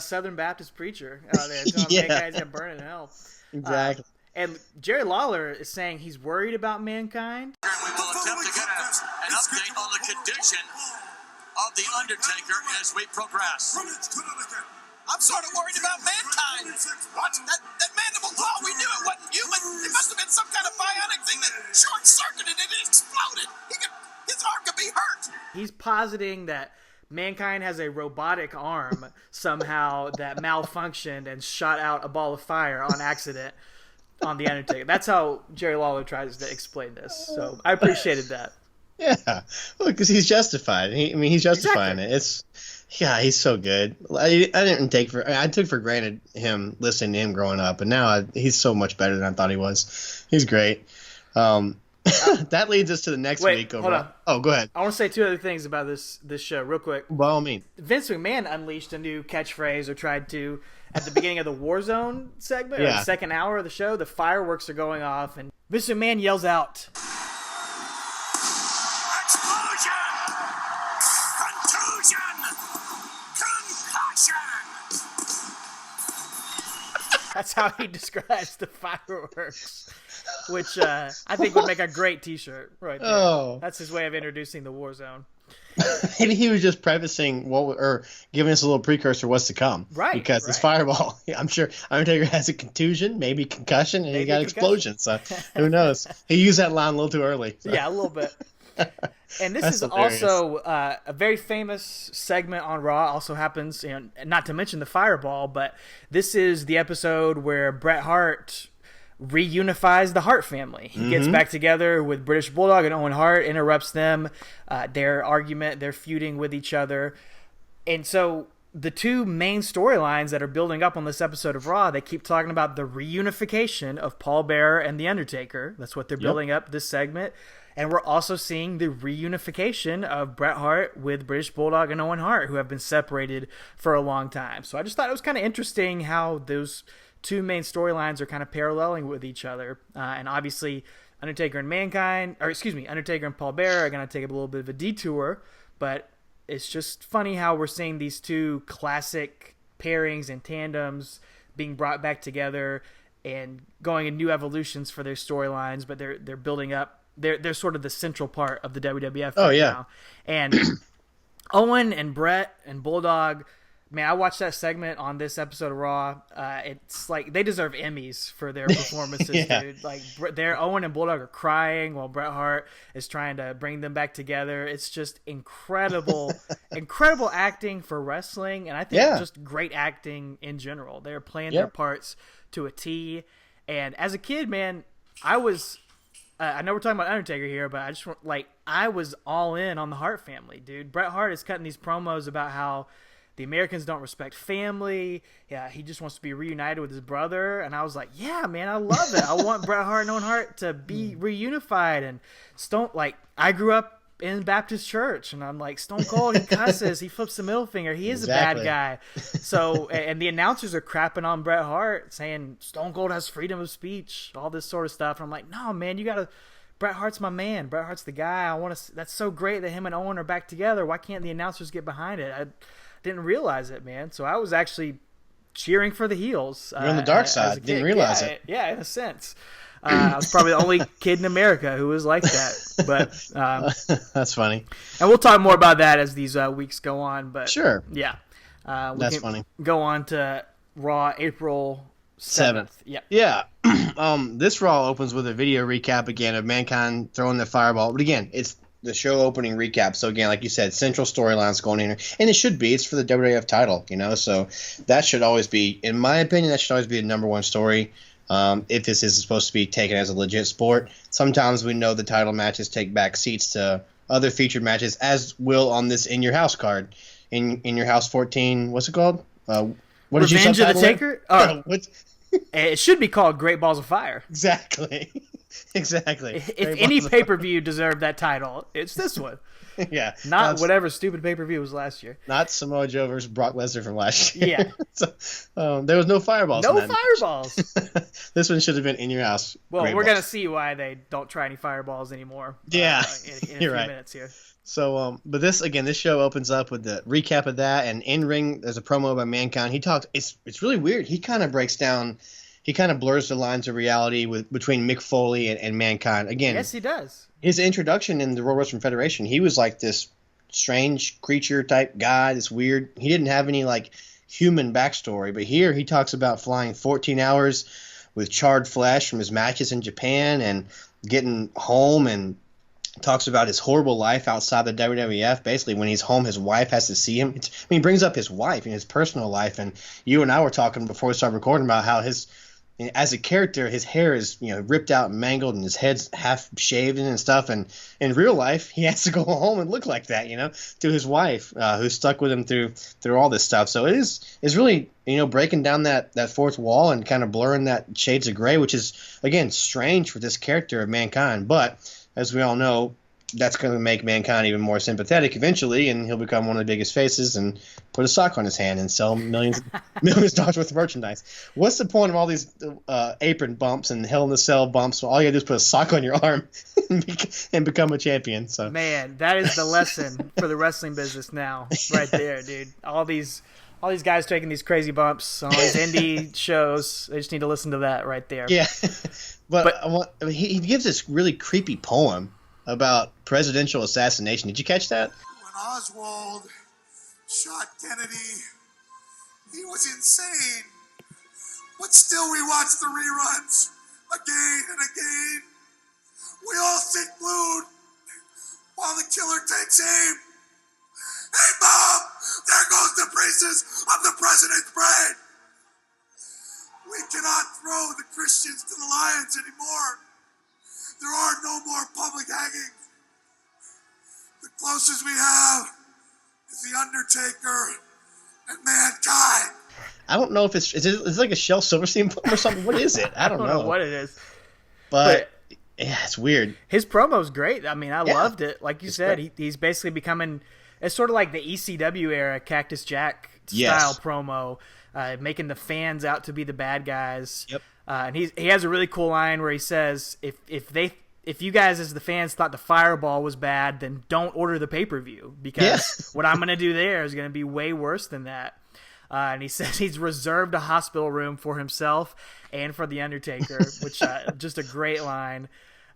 Southern Baptist preacher out there telling Mankind's going to burn in hell. Exactly. And Jerry Lawler is saying he's worried about Mankind. We will attempt to get an update on the condition of the Undertaker as we progress. I'm sort of worried about Mankind. What? That mandible claw, we knew it wasn't human. It must have been some kind of bionic thing that short-circuited and it exploded. His arm could be hurt. He's positing that Mankind has a robotic arm somehow that malfunctioned and shot out a ball of fire on accident on the Undertaker. That's how Jerry Lawler tries to explain this. So I appreciated that. Yeah, well, because he's justified. He's justifying it. He's so good. I took for granted him listening to him growing up, and now he's so much better than I thought he was. He's great. That leads us to the next week. Hold on. Oh, go ahead. I want to say two other things about this show real quick. By all means. Vince McMahon unleashed a new catchphrase, or tried to, at the beginning of the Warzone segment, or the second hour of the show. The fireworks are going off, and Vince McMahon yells out, Explosion! Contusion! Concussion! that's how he describes the fireworks, which I think would make a great t-shirt right there. Oh. That's his way of introducing the Warzone. Maybe he was just prefacing or giving us a little precursor what's to come. Right. Because this fireball, I'm sure Undertaker has a contusion, maybe concussion, and he got explosion. So who knows? He used that line a little too early. So. Yeah, a little bit. And this is hilarious. also a very famous segment on Raw. Also happens, not to mention the fireball, but this is the episode where Bret Hart reunifies the Hart family. He gets back together with British Bulldog and Owen Hart, interrupts them, their argument, they're feuding with each other. And so the two main storylines that are building up on this episode of Raw, they keep talking about the reunification of Paul Bearer and The Undertaker. That's what they're building up this segment. And we're also seeing the reunification of Bret Hart with British Bulldog and Owen Hart, who have been separated for a long time. So I just thought it was kind of interesting how those two main storylines are kind of paralleling with each other. And obviously, Undertaker and Paul Bearer are going to take a little bit of a detour, but it's just funny how we're seeing these two classic pairings and tandems being brought back together and going in new evolutions for their storylines, but they're building up. They're sort of the central part of the WWF now. And Owen and Bret and Bulldog, man, I watched that segment on this episode of Raw. It's like they deserve Emmys for their performances, dude. Like Owen and Bulldog are crying while Bret Hart is trying to bring them back together. It's just incredible, incredible acting for wrestling, and I think just great acting in general. They're playing their parts to a T. And as a kid, man, I was. I know we're talking about Undertaker here, but I was all in on the Hart family, dude. Bret Hart is cutting these promos about how the Americans don't respect family. Yeah, he just wants to be reunited with his brother. And I was like, yeah, man, I love it. I want Bret Hart and Owen Hart to be reunified. And I grew up in Baptist church, and I'm like, Stone Cold, he cusses, he flips the middle finger, he is Exactly. a bad guy. So, and the announcers are crapping on Bret Hart, saying Stone Cold has freedom of speech, all this sort of stuff. And I'm like, no, man, you gotta. Bret Hart's my man. Bret Hart's the guy. I want to. That's so great that him and Owen are back together. Why can't the announcers get behind it? I didn't realize it, man. So I was actually cheering for the heels. You're on the dark side. Didn't realize it. Yeah, in a sense. I was probably the only kid in America who was like that. But that's funny. And we'll talk more about that as these weeks go on. But sure. Yeah. That's funny. Go on to Raw April 7th. Yeah. Yeah. This Raw opens with a video recap again of Mankind throwing the fireball. But again, it's the show opening recap. So again, like you said, central storylines going in here. And it should be. It's for the WWF title, So that should always be, in my opinion, that should always be the number one story. If this is supposed to be taken as a legit sport. Sometimes we know the title matches take back seats to other featured matches, as will on this In Your House card. In Your House 14, what's it called? What did you Revenge of the subtitle it? Taker? Oh, it should be called Great Balls of Fire. Exactly. If any pay-per-view deserved that title, it's this one. Yeah. Not whatever stupid pay-per-view was last year. Not Samoa Joe versus Brock Lesnar from last year. Yeah. So, there was no fireballs. No fireballs. This one should have been In Your House. Well, we're going to see why they don't try any fireballs anymore. Yeah. In a few minutes here. So, but this show opens up with the recap of that, and in ring, there's a promo by Mankind. He talks. It's really weird. He kind of breaks down. He kind of blurs the lines of reality between Mick Foley and Mankind. Again, yes, he does. His introduction in the World Wrestling Federation, he was like this strange creature type guy. This weird. He didn't have any like human backstory, but here he talks about flying 14 hours with charred flesh from his matches in Japan and getting home, and talks about his horrible life outside the WWF. Basically, when he's home, his wife has to see him. He brings up his wife and his personal life, and you and I were talking before we started recording about how as a character, his hair is ripped out and mangled, and his head's half shaved and stuff. And in real life, he has to go home and look like that, to his wife, who's stuck with him through all this stuff. So it's really breaking down that fourth wall and kind of blurring that shades of gray, which is again strange for this character of Mankind. But as we all know, that's going to make Mankind even more sympathetic eventually, and he'll become one of the biggest faces and put a sock on his hand and sell millions of dollars worth of merchandise. What's the point of all these apron bumps and Hell in the Cell bumps? Well, all you got to do is put a sock on your arm and become a champion. So, man, that is the lesson for the wrestling business now, right there, dude. All these guys taking these crazy bumps on all these indie shows, they just need to listen to that right there. Yeah, but he gives this really creepy poem about presidential assassination. Did you catch that? When Oswald shot Kennedy, he was insane. But still we watch the reruns again and again. We all sit glued while the killer takes aim. Hey, Mom! There goes the pieces of the president's brain! We cannot throw the Christians to the lions anymore. There are no more public hangings. The closest we have is the Undertaker and Mankind. I don't know if it's like a Shel Silverstein poem or something. What is it? I don't know what it is. But yeah, it's weird. His promo's great. I mean, I loved it. Like you said, he's basically becoming. It's sort of like the ECW era Cactus Jack style promo, making the fans out to be the bad guys. Yep. And he has a really cool line where he says, if you guys as the fans thought the Fireball was bad, then don't order the pay-per-view, because what I'm going to do there is going to be way worse than that. And he says he's reserved a hospital room for himself and for the Undertaker, which just a great line.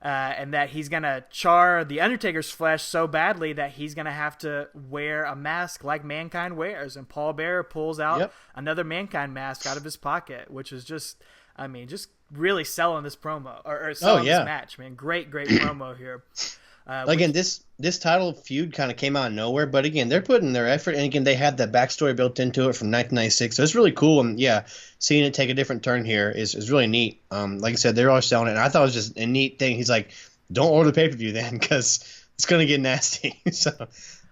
And that he's going to char the Undertaker's flesh so badly that he's going to have to wear a mask like Mankind wears. And Paul Bearer pulls out another Mankind mask out of his pocket, which is just really selling this promo or selling this match, man. Great promo here. Again, this title feud kind of came out of nowhere, but again, they're putting their effort, and again, they had that backstory built into it from 1996, so it's really cool. And seeing it take a different turn here is really neat. Like I said, they're all selling it, and I thought it was just a neat thing. He's like, don't order the pay-per-view then, because it's going to get nasty. So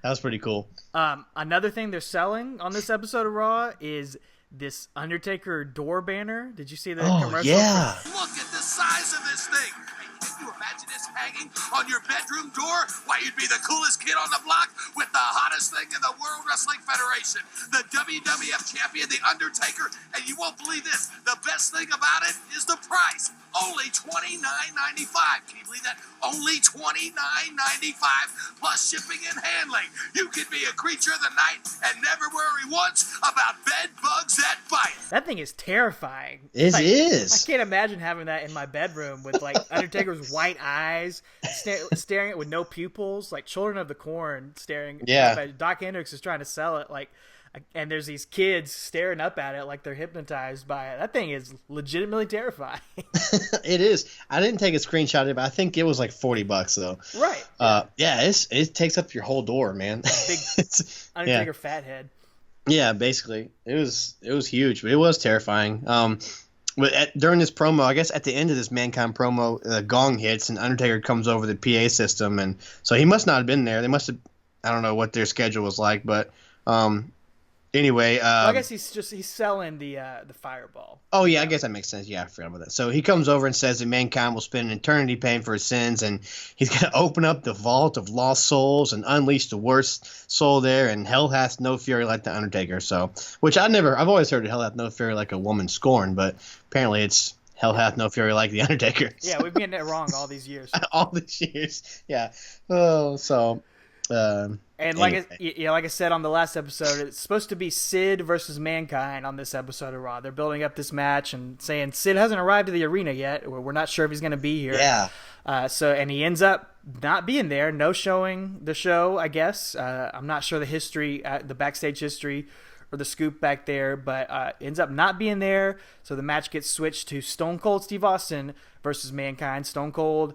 That was pretty cool. Another thing they're selling on this episode of Raw is this Undertaker door banner. Did you see the commercial? Yeah. Look at the size of this thing. Hey, can you imagine this hanging on your bedroom door? Why, you'd be the coolest kid on the block with the hottest thing in the World Wrestling Federation. The WWF champion, The Undertaker. And you won't believe this. The best thing about it is the price. Only $29.95. Can you believe that? Only $29.95 plus shipping and handling. You can be a creature of the night and never worry once about bed bugs that bite. That thing is terrifying. It is. I can't imagine having that in my bedroom with like Undertaker's white eyes staring at with no pupils, like Children of the Corn staring. Yeah. Up at Doc Hendricks is trying to sell it like. And there's these kids staring up at it like they're hypnotized by it. That thing is legitimately terrifying. It is. I didn't take a screenshot of it, but I think it was like $40 though. Right. It takes up your whole door, man. Big Undertaker fat head. Yeah, basically. It was huge, but it was terrifying. But during this promo, I guess at the end of this Mankind promo, the gong hits and Undertaker comes over the PA system, and so he must not have been there. They must have. I don't know what their schedule was like, but anyway, well, I guess he's selling the fireball. Oh yeah, I guess that makes sense. Yeah, I forgot about that. So he comes over and says that Mankind will spend an eternity paying for his sins, and he's going to open up the vault of lost souls and unleash the worst soul there. And hell hath no fury like the Undertaker. So, which I've always heard hell hath no fury like a woman scorned, but apparently it's hell hath no fury like the Undertaker. Yeah, we've been getting it wrong all these years. All these years, yeah. Oh, so. And like I said on the last episode, it's supposed to be Sid versus Mankind on this episode of Raw. They're building up this match and saying Sid hasn't arrived to the arena yet. We're not sure if he's going to be here. Yeah. And he ends up not being there. No showing the show, I guess. I'm not sure the history, the backstage history, or the scoop back there, but ends up not being there. So the match gets switched to Stone Cold Steve Austin versus Mankind. Stone Cold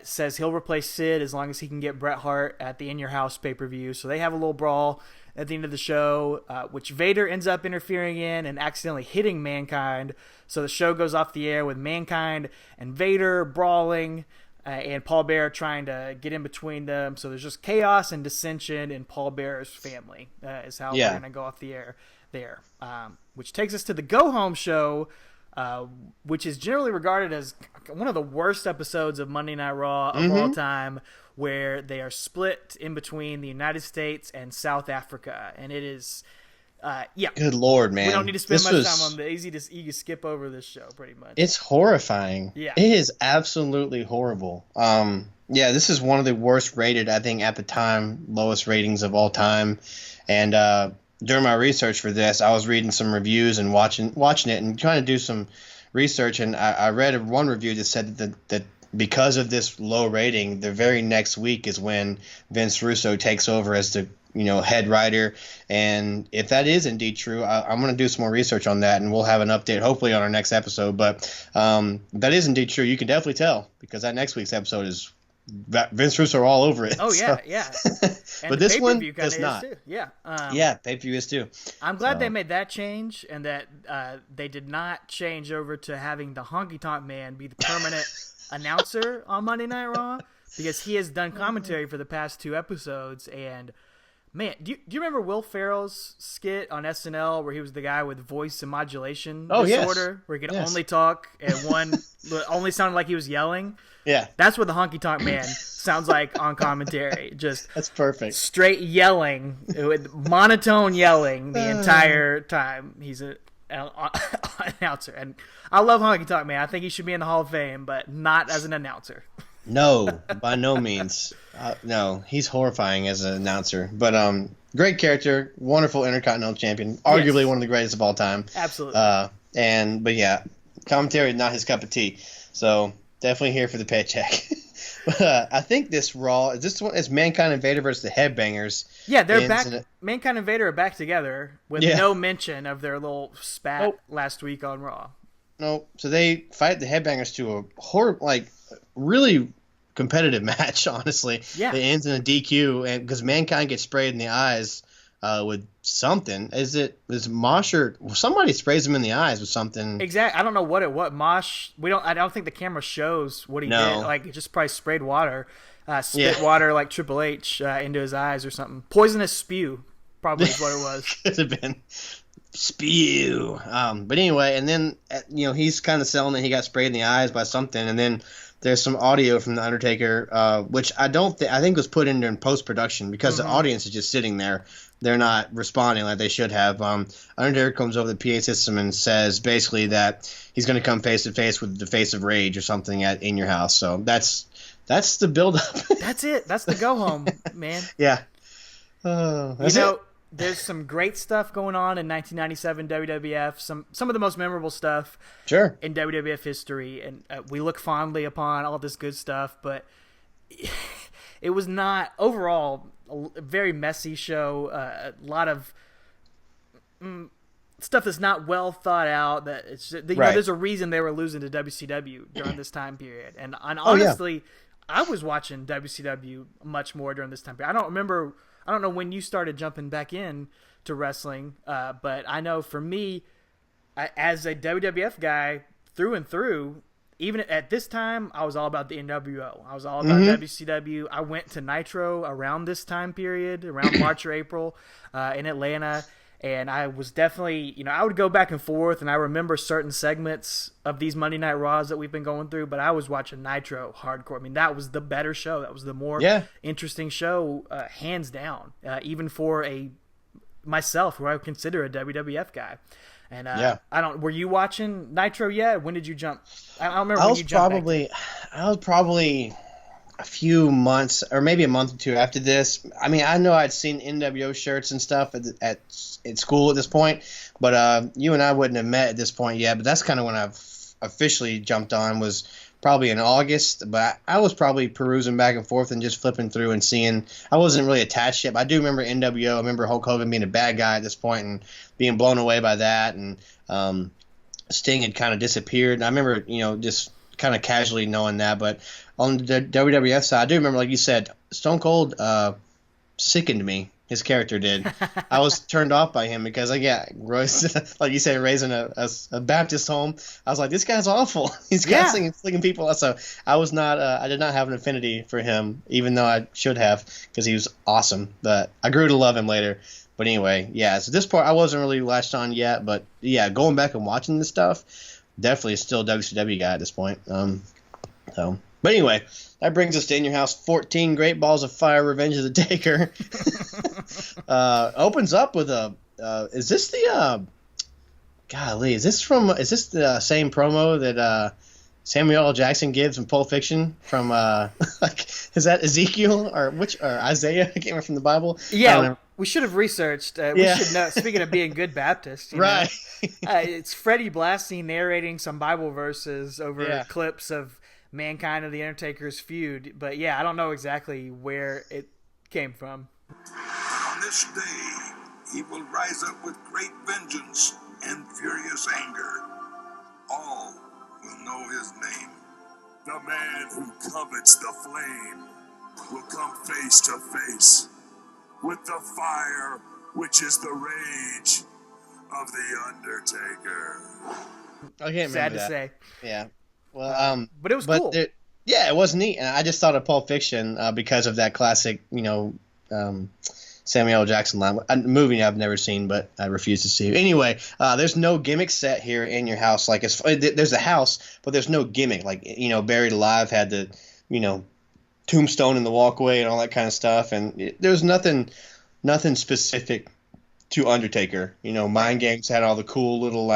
says he'll replace Sid as long as he can get Bret Hart at the In Your House pay-per-view. So they have a little brawl at the end of the show, which Vader ends up interfering in and accidentally hitting Mankind. So the show goes off the air with Mankind and Vader brawling, and Paul Bearer trying to get in between them. So there's just chaos and dissension in Paul Bearer's family is how we're going to go off the air there. Which takes us to the go-home show, which is generally regarded as one of the worst episodes of Monday Night Raw of all time, where they are split in between the United States and South Africa. And it is, Good Lord, man. We don't need to spend much time on the easy to skip over this show, pretty much. It's horrifying. Yeah. It is absolutely horrible. This is one of the worst rated, I think, at the time, lowest ratings of all time. And during my research for this, I was reading some reviews and watching it and trying to do some research, and I read one review that said that because of this low rating, the very next week is when Vince Russo takes over as the head writer. And if that is indeed true, I'm going to do some more research on that, and we'll have an update hopefully on our next episode. But that is indeed true. You can definitely tell because that next week's episode is Vince Russo all over it. Oh yeah, yeah. But this one does not. Too. Yeah. Pay-per-view is too. I'm glad they made that change, and that they did not change over to having the Honky Tonk Man be the permanent announcer on Monday Night Raw, because he has done commentary for the past 2 episodes. And man, do you remember Will Ferrell's skit on SNL where he was the guy with voice and modulation disorder, where he could only talk and only sounded like he was yelling? Yeah. That's what the Honky Tonk Man sounds like on commentary. Just that's perfect. Straight yelling, with monotone yelling the entire time. He's an announcer. And I love Honky Tonk Man. I think he should be in the Hall of Fame, but not as an announcer. No, by no means. No, he's horrifying as an announcer. But great character, wonderful Intercontinental Champion, arguably one of the greatest of all time. Absolutely. But yeah, commentary is not his cup of tea. So definitely here for the paycheck. I think this Raw is Mankind and Vader versus the Headbangers. Yeah, they're back. Mankind and Vader are back together with no mention of their little spat last week on Raw. No, so they fight the Headbangers to a horrible, really competitive match. Honestly, yeah, it ends in a DQ, and because Mankind gets sprayed in the eyes with something. Is Mosh or somebody sprays him in the eyes with something? Exactly. I don't know what it was. Mosh. I don't think the camera shows what he did. Like, he just probably sprayed water, spit water like Triple H into his eyes or something. Poisonous spew, probably is what it was. Could have been spew. But anyway, and then he's kind of selling that he got sprayed in the eyes by something, and then there's some audio from the Undertaker, which I think was put in post production because the audience is just sitting there. They're not responding like they should have. Undertaker comes over the PA system and says basically that he's going to come face to face with the face of rage or something in your house. So that's the build up. That's it. That's the go home, man. Yeah. There's some great stuff going on in 1997 WWF. Some of the most memorable stuff in WWF history, and we look fondly upon all this good stuff. But it was not overall a very messy show. A lot of stuff that's not well thought out. That it's there's a reason they were losing to WCW during this time period. And honestly, I was watching WCW much more during this time period. I don't know when you started jumping back in to wrestling, but I know for me, as a WWF guy through and through, even at this time, I was all about the NWO. I was all about WCW. I went to Nitro around this time period, around March or April, in Atlanta, and I was definitely, I would go back and forth, and I remember certain segments of these Monday Night Raws that we've been going through, but I was watching Nitro hardcore. I mean, that was the better show. That was the more interesting show, hands down, even for myself, who I would consider a WWF guy. And were you watching Nitro yet? When did you jump? I don't remember when you jumped. I was probably a few months or maybe a month or two after this. I mean, I know I'd seen NWO shirts and stuff at school at this point, but you and I wouldn't have met at this point yet. But that's kind of when I've officially jumped on, was probably in August. But I was probably perusing back and forth and just flipping through and seeing. I wasn't really attached yet, but I do remember NWO. I remember Hulk Hogan being a bad guy at this point and being blown away by that. And Sting had kind of disappeared. And I remember, just kind of casually knowing that. But on the WWF side, I do remember, like you said, Stone Cold sickened me. His character did. I was turned off by him because, Royce, like you said, raising a Baptist home, I was like, this guy's awful. He's constantly flicking people. So I was not. I did not have an affinity for him, even though I should have, because he was awesome. But I grew to love him later. But anyway, so this part I wasn't really latched on yet. But going back and watching this stuff, definitely still a WCW guy at this point. But anyway, that brings us to In Your House 14, Great Balls of Fire, Revenge of the Taker. Opens up with is this the same promo that Samuel L. Jackson gives in Pulp Fiction from is that Ezekiel or Isaiah? I can't remember, from the Bible. Yeah, we should have researched. We should know. Speaking of being good Baptists, right? It's Freddie Blassie narrating some Bible verses over clips of Mankind and the Undertaker's feud, but I don't know exactly where it came from. On this day, he will rise up with great vengeance and furious anger. All will know his name. The man who covets the flame will come face to face with the fire, which is the rage of the Undertaker. I can't remember Sad to that. say. Yeah. Well, but it was cool. It was neat, and I just thought of Pulp Fiction because of that classic, Samuel L. Jackson line. A movie I've never seen, but I refuse to see. Anyway, there's no gimmick set here in your house. Like, there's a house, but there's no gimmick. Like, Buried Alive had the, tombstone in the walkway and all that kind of stuff, and there's nothing specific to Undertaker. Mind Games had all the cool little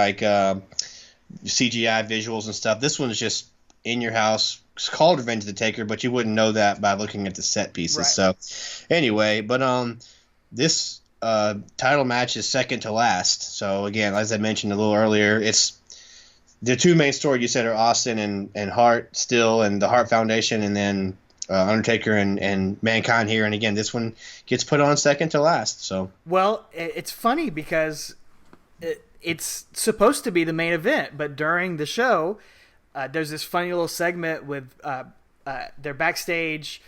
CGI visuals and stuff. This one's just in your house. It's called Revenge of the Taker, but you wouldn't know that by looking at the set pieces. Right. So anyway, but this title match is second to last. So again, as I mentioned a little earlier, it's the two main stories you said are Austin and Hart still, and the Hart Foundation, and then Undertaker and Mankind here. And again, this one gets put on second to last. So it's funny because it's supposed to be the main event, but during the show, there's this funny little segment with they're backstage.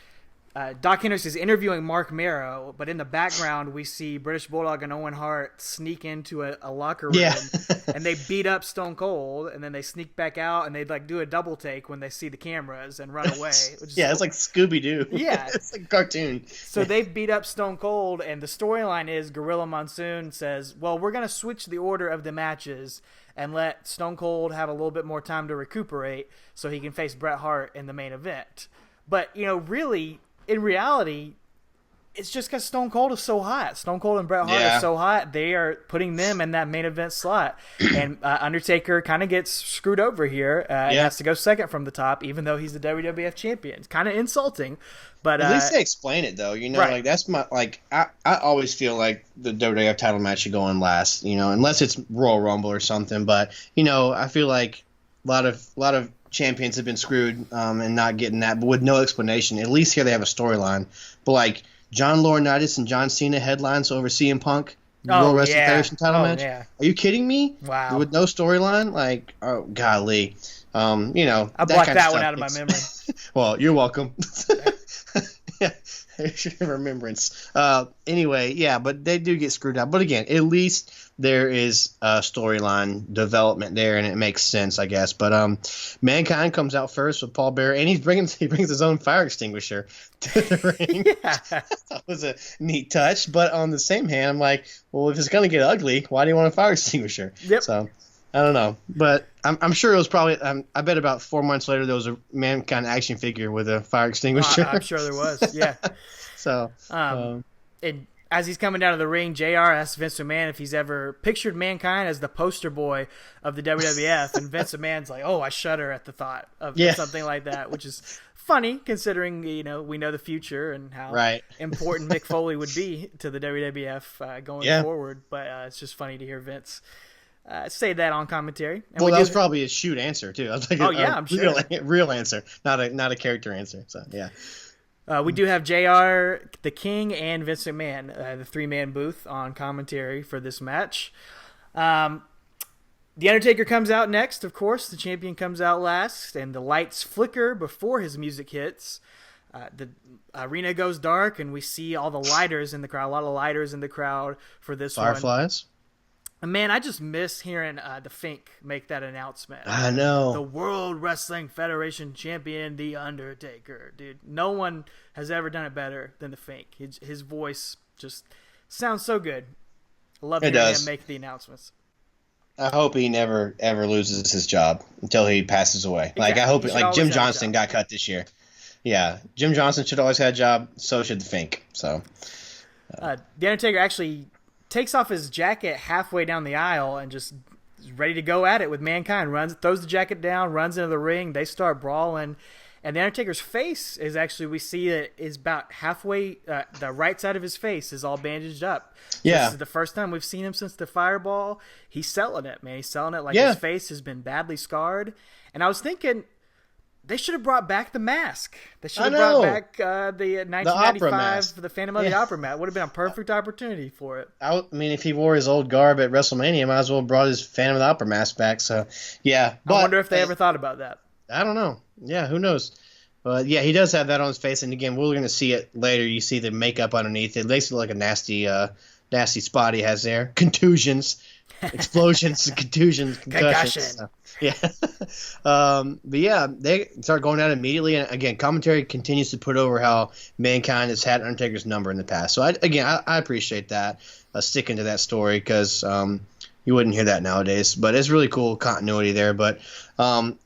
Doc Hendricks is interviewing Mark Marrow, but in the background we see British Bulldog and Owen Hart sneak into a locker room, and they beat up Stone Cold, and then they sneak back out, and they like do a double take when they see the cameras and run away. It's like Scooby-Doo. Yeah. It's like a cartoon. So they beat up Stone Cold, and the storyline is Gorilla Monsoon says, well, we're going to switch the order of the matches and let Stone Cold have a little bit more time to recuperate so he can face Bret Hart in the main event. But, really, in reality, it's just because Stone Cold is so hot. Stone Cold and Bret Hart are so hot, they are putting them in that main event slot. And Undertaker kind of gets screwed over here and has to go second from the top, even though he's the WWF champion. It's kind of insulting. But at least they explain it, though. Right. Like that's my I always feel like the WWF title match should go on last, unless it's Royal Rumble or something. But, I feel like a lot of champions have been screwed and not getting that, but with no explanation. At least here they have a storyline. But like John Laurinaitis and John Cena headlines over CM Punk World Wrestling Federation title match. Yeah. Are you kidding me? Wow. With no storyline, like golly. I blocked that one out of my memory. Well, you're welcome. Remembrance. Anyway, but they do get screwed up. But again, at least there is a storyline development there, and it makes sense, I guess. But Mankind comes out first with Paul Bearer, and he brings his own fire extinguisher to the ring. That was a neat touch. But on the same hand, I'm like, well, if it's gonna get ugly, why do you want a fire extinguisher? Yep. So I don't know, but I'm sure it was probably. I bet about 4 months later there was a Mankind action figure with a fire extinguisher. I'm sure there was. Yeah. So, and as he's coming down to the ring, JR asks Vince McMahon if he's ever pictured Mankind as the poster boy of the WWF, and Vince McMahon's like, "Oh, I shudder at the thought of something like that," which is funny considering we know the future and how important Mick Foley would be to the WWF going forward. But it's just funny to hear Vince say that on commentary. And that was probably a shoot answer too. I was like, I'm sure, real answer, not a character answer. So yeah. We do have JR, the King, and Vince McMahon, the three-man booth on commentary for this match. The Undertaker comes out next, of course. The champion comes out last, and the lights flicker before his music hits. The arena goes dark, and we see all the lighters in the crowd, a lot of lighters in the crowd for this Fireflies. And man, I just miss hearing the Fink make that announcement. I know. The World Wrestling Federation champion, The Undertaker. Dude, no one has ever done it better than the Fink. His voice just sounds so good. I love hearing him make the announcements. I hope he never, ever loses his job until he passes away. Exactly. Like, I hope Jim Johnston got cut this year. Yeah, Jim Johnston should always have a job. So should the Fink. So, The Undertaker actually takes off his jacket halfway down the aisle and just is ready to go at it with Mankind. Throws the jacket down, runs into the ring. They start brawling. And the Undertaker's face is actually, we see it is about halfway, the right side of his face is all bandaged up. Yeah. This is the first time we've seen him since the Fireball. He's selling it, man. He's selling it like his face has been badly scarred. And I was thinking, they should have brought back the mask. They should have brought back the 1995, the Phantom of the Opera mask. Would have been a perfect opportunity for it. I mean, if he wore his old garb at WrestleMania, might as well have brought his Phantom of the Opera mask back. So, yeah. But I wonder if they ever thought about that. I don't know. Yeah, who knows? But, yeah, he does have that on his face. And, again, we're going to see it later. You see the makeup underneath. It makes it look like a nasty spot he has there. Contusions. Explosions, contusions, concussions. So, yeah. But yeah, they start going out immediately. And again, commentary continues to put over how Mankind has had Undertaker's number in the past. So I appreciate that, sticking to that story, because you wouldn't hear that nowadays. But it's really cool continuity there. But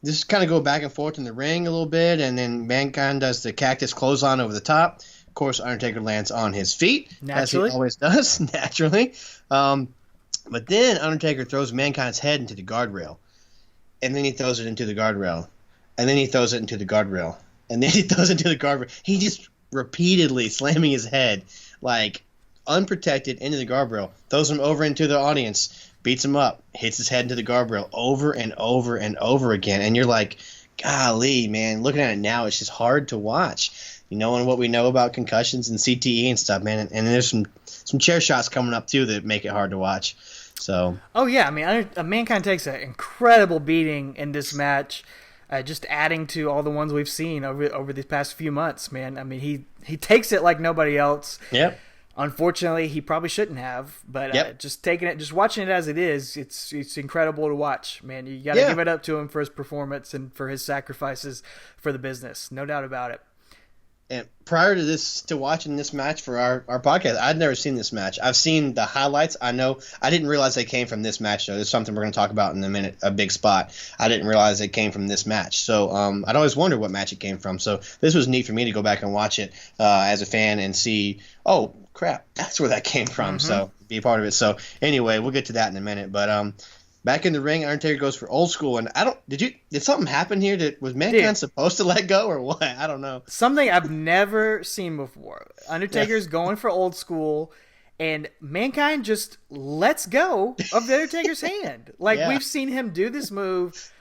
just kind of go back and forth in the ring a little bit, and then Mankind does the cactus clothesline over the top. Of course, Undertaker lands on his feet, naturally, as he always does, naturally. But then Undertaker throws Mankind's head into the guardrail. And then he throws it into the guardrail. And then he throws it into the guardrail. And then he throws it into the guardrail. He just repeatedly slamming his head, like, unprotected into the guardrail. Throws him over into the audience. Beats him up. Hits his head into the guardrail over and over and over again. And you're like, golly, man. Looking at it now, it's just hard to watch. Knowing what we know about concussions and CTE and stuff, man. And there's some chair shots coming up, too, that make it hard to watch. So. Oh, yeah. I mean, Mankind takes an incredible beating in this match. just adding to all the ones we've seen over these past few months, man. I mean, he takes it like nobody else. Yep. Unfortunately, he probably shouldn't have, but just watching it as it is, it's incredible to watch, man. You got to give it up to him for his performance and for his sacrifices for the business, no doubt about it. And prior to watching this match for our podcast, I'd never seen this match. I've seen the highlights. I didn't realize they came from this match, though. There's something we're going to talk about in a minute, a big spot. I didn't realize it came from this match. So I'd always wondered what match it came from. So this was neat for me to go back and watch it as a fan and see, oh, crap, that's where that came from. So be a part of it. So anyway, we'll get to that in a minute. But back in the ring, Undertaker goes for old school, and did something happen here? Was Mankind supposed to let go or what? I don't know. Something I've never seen before. Undertaker's going for old school, and Mankind just lets go of the Undertaker's hand. Like we've seen him do this move,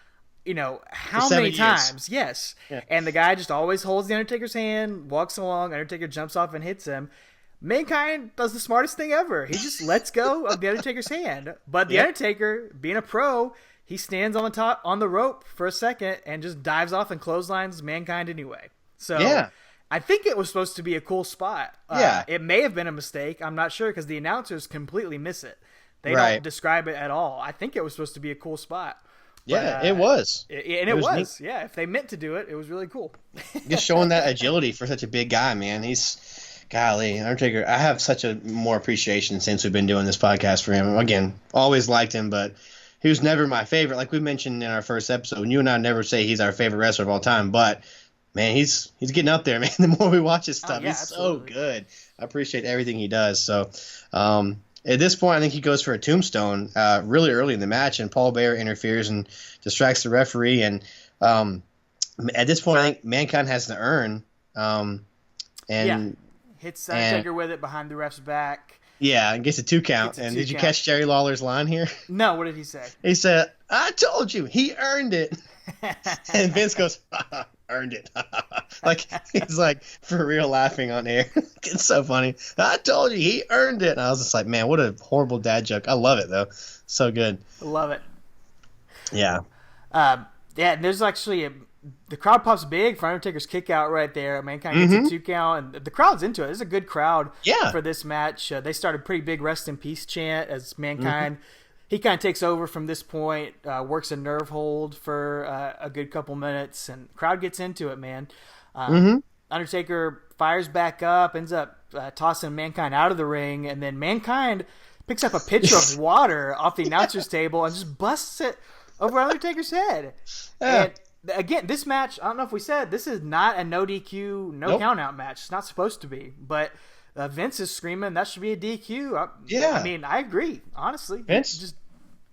how many times? Yes. Yeah. And the guy just always holds the Undertaker's hand, walks along, Undertaker jumps off and hits him. Mankind does the smartest thing ever. He just lets go of the Undertaker's hand. But the Undertaker, being a pro, he stands on the rope for a second and just dives off and clotheslines Mankind anyway. So I think it was supposed to be a cool spot. It may have been a mistake. I'm not sure because the announcers completely miss it. They don't describe it at all. I think it was supposed to be a cool spot. Yeah, it was. It was. Yeah, if they meant to do it, it was really cool. Just showing that agility for such a big guy, man. Golly, Undertaker, I have such a more appreciation since we've been doing this podcast for him. Again, always liked him, but he was never my favorite. Like we mentioned in our first episode, you and I never say he's our favorite wrestler of all time, but man, he's getting up there, man. The more we watch his stuff, he's absolutely so good. I appreciate everything he does. So at this point, I think he goes for a tombstone really early in the match, and Paul Bearer interferes and distracts the referee. And at this point, I think Mankind has the urn. Hits Undertaker with it behind the ref's back. Yeah, and gets a 2 count. And did you catch Jerry Lawler's line here? No, what did he say? He said, I told you, he earned it. And Vince goes, earned it. Like, he's like, for real laughing on air. It's so funny. I told you, he earned it. And I was just like, man, what a horrible dad joke. I love it, though. So good. Love it. Yeah. And there's actually the crowd pops big for Undertaker's kick out right there. Mankind gets a 2 count, and the crowd's into it. It's a good crowd for this match. They started a pretty big rest in peace chant as Mankind. He kind of takes over from this point, works a nerve hold for a good couple minutes, and crowd gets into it, man. Undertaker fires back up, ends up tossing Mankind out of the ring, and then Mankind picks up a pitcher of water off the announcer's table and just busts it over Undertaker's head. And again, this match, I don't know if we said, this is not a no DQ, no count out match. It's not supposed to be. But Vince is screaming that should be a DQ. I mean, I agree, honestly. Vince just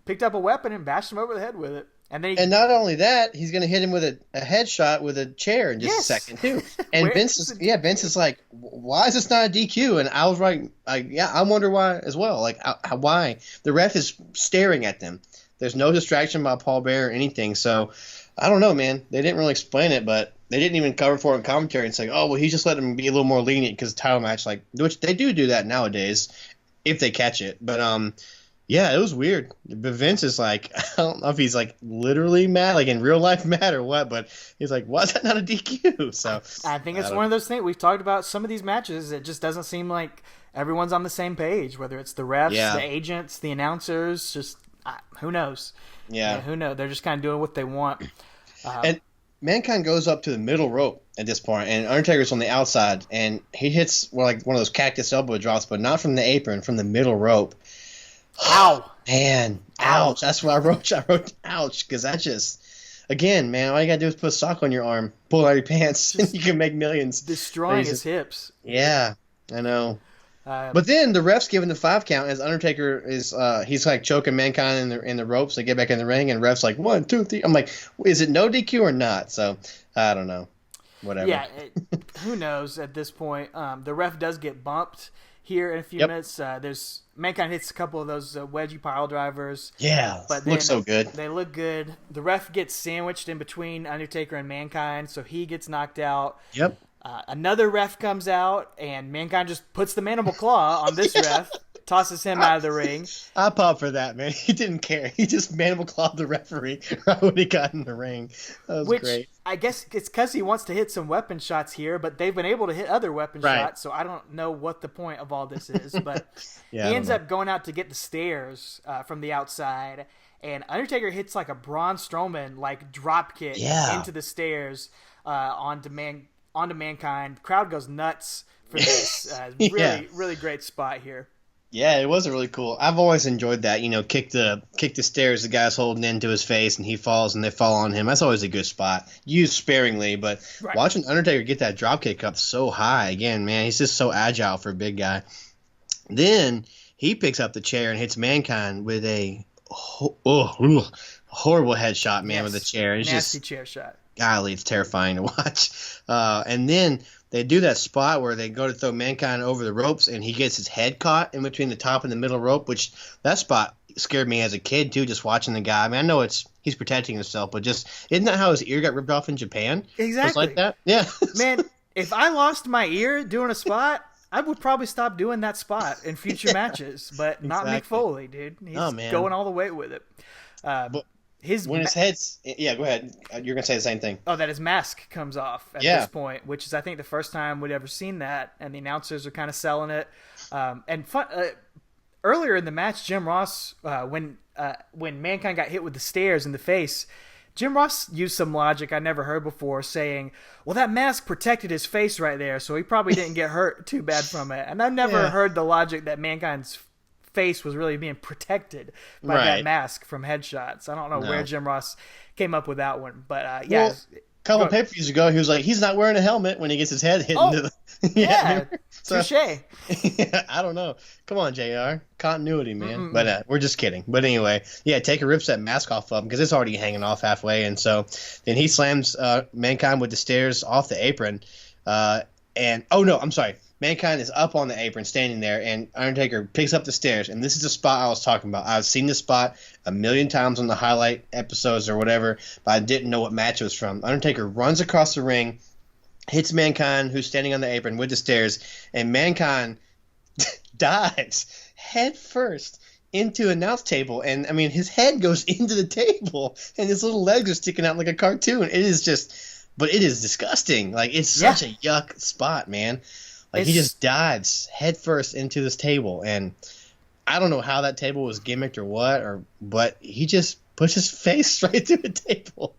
picked up a weapon and bashed him over the head with it. And not only that, he's going to hit him with a headshot with a chair in just a second, too. And Vince is like, why is this not a DQ? And I was like, I wonder why as well. Like, why? The ref is staring at them. There's no distraction by Paul Bearer or anything. So, I don't know, man. They didn't really explain it, but they didn't even cover for it in commentary and say, oh, well, he just let him be a little more lenient because title match, which they do that nowadays if they catch it. But, yeah, it was weird. But Vince is like, I don't know if he's like literally mad, like in real life mad or what, but he's like, why is that not a DQ? So I think it's one of those things. We've talked about some of these matches. It just doesn't seem like everyone's on the same page, whether it's the refs, the agents, the announcers, just who knows? Yeah, who knows? They're just kind of doing what they want. And Mankind goes up to the middle rope at this point, and Undertaker's on the outside, and he hits one of those cactus elbow drops, but not from the apron, from the middle rope. Ow. Man, ouch. That's what I wrote. I wrote ouch, because that just, again, man, all you got to do is put a sock on your arm, pull out your pants, and you can make millions. Destroying his hips. Yeah, I know. But then the ref's giving the 5 count as Undertaker is he's like choking Mankind in the ropes. They get back in the ring, and ref's like 1, 2, 3. I'm like, is it no DQ or not? So I don't know. Whatever. Yeah, who knows at this point? The ref does get bumped here in a few minutes. There's Mankind hits a couple of those wedgie pile drivers. Yeah, but looks so good. They look good. The ref gets sandwiched in between Undertaker and Mankind, so he gets knocked out. Yep. Another ref comes out, and Mankind just puts the mandible claw on this ref tosses him out of the ring. I popped for that, man. He didn't care. He just mandible clawed the referee right when he got in the ring. That was great. I guess it's because he wants to hit some weapon shots here, but they've been able to hit other weapon shots, so I don't know what the point of all this is. But he ends up going out to get the stairs from the outside, and Undertaker hits like a Braun Strowman drop kick into the stairs onto Mankind. Crowd goes nuts for this. Really great spot here. Yeah, it was really cool. I've always enjoyed that. Kick the stairs the guy's holding into his face, and he falls, and they fall on him. That's always a good spot. Used sparingly, but watching Undertaker get that drop kick up so high again, man, he's just so agile for a big guy. Then he picks up the chair and hits Mankind with a horrible headshot, man, with the chair. It's nasty chair shot. Golly, it's terrifying to watch. And then they do that spot where they go to throw Mankind over the ropes, and he gets his head caught in between the top and the middle rope, which that spot scared me as a kid, too, just watching the guy. I mean, I know he's protecting himself, but just isn't that how his ear got ripped off in Japan? Exactly. Just like that? Yeah. Man, if I lost my ear doing a spot, I would probably stop doing that spot in future matches, but not Mick Foley, dude. He's going all the way with it. His head's... Yeah, go ahead. You're going to say the same thing. Oh, that his mask comes off at this point, which is, I think, the first time we'd ever seen that, and the announcers are kind of selling it. Earlier in the match, Jim Ross, when Mankind got hit with the stairs in the face, Jim Ross used some logic I never heard before, saying, well, that mask protected his face right there, so he probably didn't get hurt too bad from it. And I've never heard the logic that Mankind's face was really being protected by that mask from headshots. I don't know where Jim Ross came up with that one, but a couple pay-per-views ago, he was like, he's not wearing a helmet when he gets his head hit into the... touche. I don't know. Come on, JR. Continuity, man. But we're just kidding. But anyway, Taker rips that mask off of him because it's already hanging off halfway, and so then he slams Mankind with the stairs off the apron. Mankind is up on the apron, standing there, and Undertaker picks up the stairs, and this is the spot I was talking about. I've seen this spot a million times on the highlight episodes or whatever, but I didn't know what match it was from. Undertaker runs across the ring, hits Mankind, who's standing on the apron with the stairs, and Mankind dives head first into an announce table, and, I mean, his head goes into the table, and his little legs are sticking out like a cartoon. It is disgusting. It's such a yuck spot, man. He just dives head first into this table, and I don't know how that table was gimmicked or what, but he just puts his face straight through the table.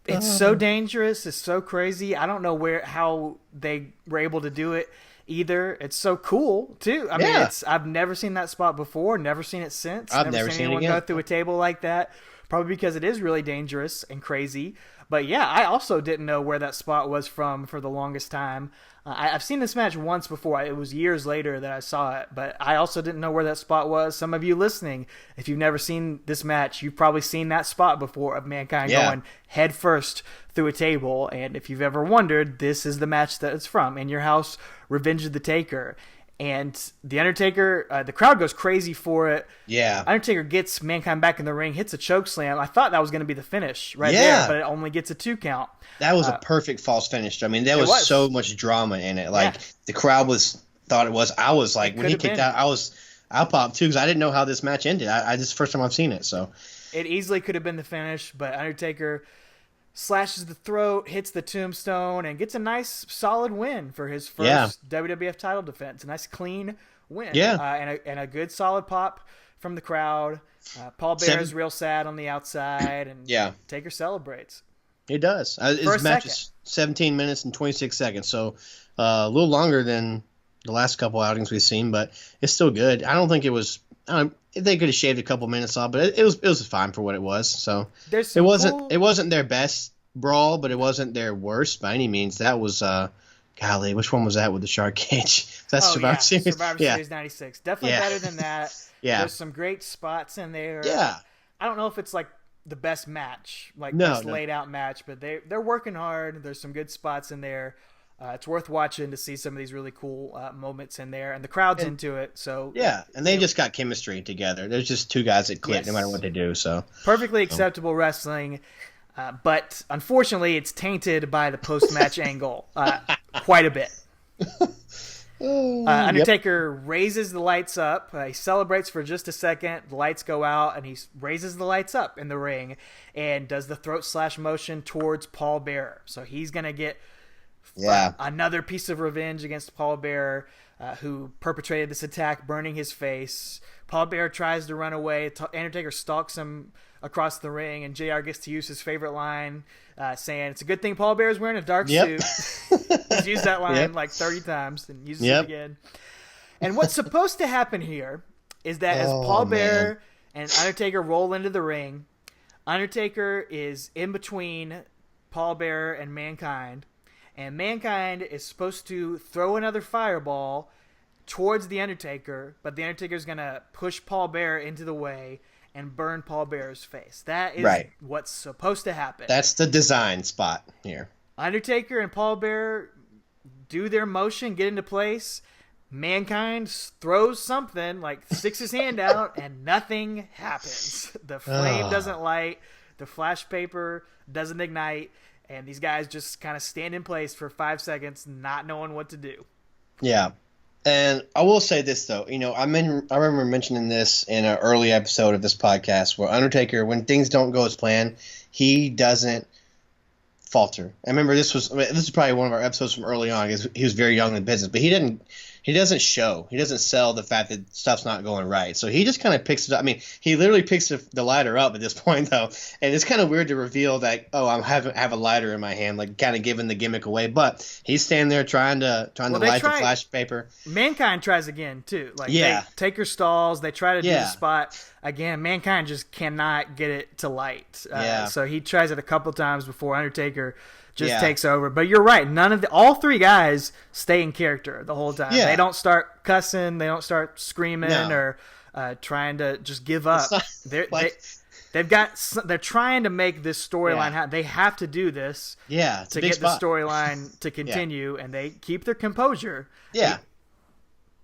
It's so dangerous. It's so crazy. I don't know how they were able to do it either. It's so cool too. I mean, I've never seen that spot before. Never seen it since. I've never seen anyone go through a table like that. Probably because it is really dangerous and crazy. But I also didn't know where that spot was from for the longest time. I've seen this match once before. It was years later that I saw it, but I also didn't know where that spot was. Some of you listening, if you've never seen this match, you've probably seen that spot before of Mankind going head first through a table. And if you've ever wondered, this is the match that it's from. In Your House, Revenge of the Taker. And the Undertaker, the crowd goes crazy for it. Yeah. Undertaker gets Mankind back in the ring, hits a choke slam. I thought that was going to be the finish there, but it only gets a 2 count. That was a perfect false finish. I mean, there was so much drama in it. The crowd thought it was. I was like, when he kicked out, I popped too because I didn't know how this match ended. This is the first time I've seen it. So it easily could have been the finish, but Undertaker slashes the throat, hits the tombstone, and gets a nice, solid win for his first WWF title defense. A nice, clean win. Yeah. And a good, solid pop from the crowd. Paul Bear is real sad on the outside, and Taker celebrates. He does. His match is 17 minutes and 26 seconds, so a little longer than the last couple outings we've seen, but it's still good. I don't think it was... they could have shaved a couple minutes off, but it was fine for what it was. So it wasn't their best brawl, but it wasn't their worst by any means. That was golly, which one was that with the shark cage? That's Survivor Series. Survivor Series '96. Definitely better than that. There's some great spots in there. Yeah. I don't know if it's the best match, laid out match, but they're working hard. There's some good spots in there. It's worth watching to see some of these really cool moments in there, and the crowd's into it. So and they just got chemistry together. There's just two guys that click no matter what they do. So perfectly acceptable wrestling, but unfortunately, it's tainted by the post-match angle quite a bit. Undertaker raises the lights up. He celebrates for just a second. The lights go out, and he raises the lights up in the ring and does the throat slash motion towards Paul Bearer. So he's going to get another piece of revenge against Paul Bearer, who perpetrated this attack, burning his face. Paul Bearer tries to run away. Undertaker stalks him across the ring, and JR gets to use his favorite line, saying, "It's a good thing Paul Bearer's wearing a dark suit." He's used that line like 30 times and uses it again. And what's supposed to happen here is that as Paul Bearer and Undertaker roll into the ring, Undertaker is in between Paul Bearer and Mankind, and Mankind is supposed to throw another fireball towards the Undertaker, but the Undertaker's going to push Paul Bearer into the way and burn Paul Bearer's face. That is what's supposed to happen. That's the design spot here. Undertaker and Paul Bearer do their motion, get into place. Mankind throws something, like sticks his hand out, and nothing happens. The flame doesn't light, the flash paper doesn't ignite, and these guys just kind of stand in place for 5 seconds, not knowing what to do. Yeah. And I will say this, though. You know, I remember mentioning this in an early episode of this podcast where Undertaker, when things don't go as planned, he doesn't falter. I remember this is probably one of our episodes from early on because he was very young in the business, but he doesn't sell the fact that stuff's not going right. So he just kind of picks it up. I mean, he literally picks the lighter up at this point, though. And it's kind of weird to reveal that, I have a lighter in my hand, like kind of giving the gimmick away. But he's standing there trying to light the flash paper. Mankind tries again, too. Taker stalls. They try to do the spot. Again, Mankind just cannot get it to light. So he tries it a couple times before Undertaker just takes over. But you're right. All three guys stay in character the whole time. They don't start cussing. They don't start screaming or trying to just give up. They're trying to make this storyline happen. They have to do this to get the storyline to continue, and they keep their composure. Yeah.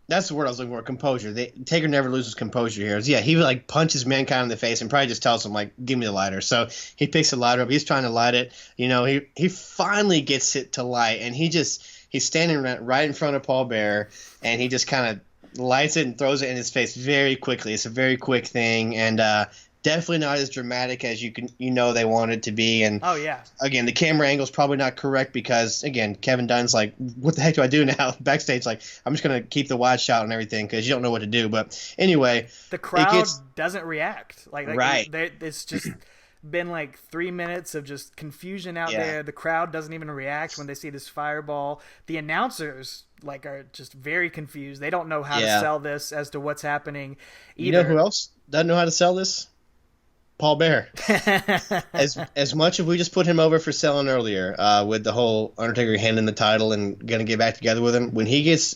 That's the word I was looking for, composure. Taker never loses composure here. He like punches Mankind in the face and probably just tells him, like, give me the lighter. So he picks the lighter up. He's trying to light it. You know, he finally gets it to light, and he's standing right in front of Paul Bearer, and he just kind of lights it and throws it in his face very quickly. It's a very quick thing, and definitely not as dramatic as they want it to be. And again, the camera angle is probably not correct because, again, Kevin Dunn's like, what the heck do I do now? Backstage, like, I'm just going to keep the wide shot and everything because you don't know what to do. But anyway, the crowd doesn't react. It's just been like 3 minutes of just confusion out there. The crowd doesn't even react when they see this fireball. The announcers are just very confused. They don't know how to sell this as to what's happening either. You know who else doesn't know how to sell this? Paul Bearer. as much as we just put him over for selling earlier with the whole Undertaker handing the title and going to get back together with him, when he gets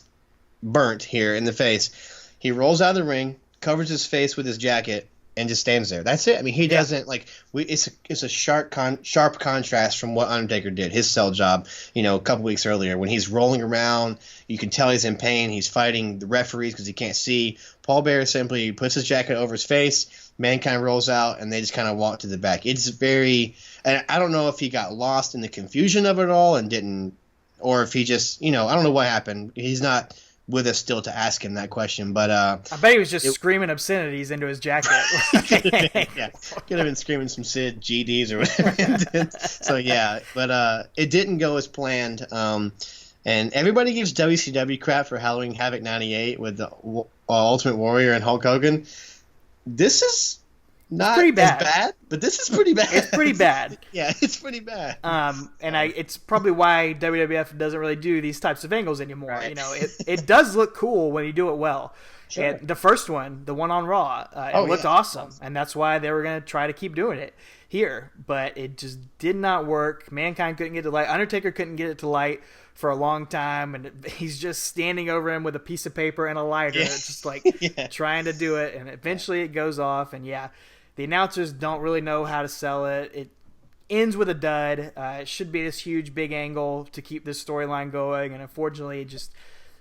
burnt here in the face, he rolls out of the ring, covers his face with his jacket, and just stands there. That's it. I mean, he doesn't it's a sharp contrast from what Undertaker did, his sell job, a couple weeks earlier when he's rolling around. You can tell he's in pain. He's fighting the referees because he can't see. Paul Bearer simply puts his jacket over his face. Mankind rolls out, and they just kind of walk to the back. It's very – and I don't know if he got lost in the confusion of it all and didn't – or if he just – I don't know what happened. He's not with us still to ask him that question. But I bet he was just screaming obscenities into his jacket. Could have been screaming some Sid GDs or whatever. So, but it didn't go as planned. And everybody gives WCW crap for Halloween Havoc 98 with the Ultimate Warrior and Hulk Hogan. This is not as bad, but this is pretty bad. It's pretty bad. It's pretty bad. It's probably why WWF doesn't really do these types of angles anymore. Right. It does look cool when you do it well. Sure. And the first one, the one on Raw, it looked awesome, and that's why they were going to try to keep doing it here. But it just did not work. Mankind couldn't get it to light. Undertaker couldn't get it to light for a long time, and he's just standing over him with a piece of paper and a lighter, just trying to do it, and eventually it goes off, and the announcers don't really know how to sell it. It ends with a dud. It should be this huge, big angle to keep this storyline going, and unfortunately it just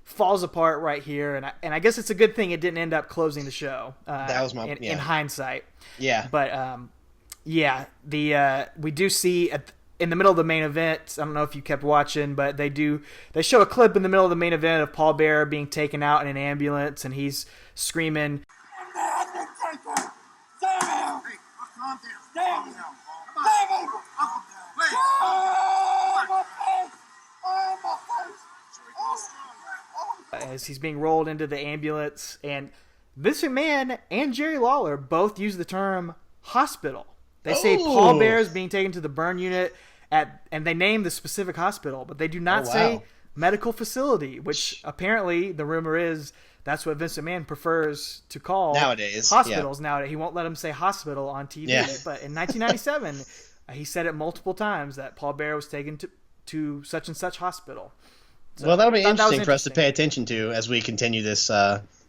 falls apart right here, and I guess it's a good thing it didn't end up closing the show. That was in hindsight. Yeah. But, we do see in the middle of the main event, I don't know if you kept watching, but they show a clip in the middle of the main event of Paul Bearer being taken out in an ambulance, and he's screaming, as he's being rolled into the ambulance. And Vince McMahon and Jerry Lawler both use the term hospital. They say Paul Bearer is being taken to the burn unit and they name the specific hospital, but they do not say medical facility, which apparently the rumor is that's what Vince McMahon prefers to call nowadays hospitals. Nowadays, he won't let him say hospital on TV. Yeah. But in 1997, he said it multiple times that Paul Bearer was taken to such and such hospital. So well, that'll be interesting for us to pay attention to as we continue this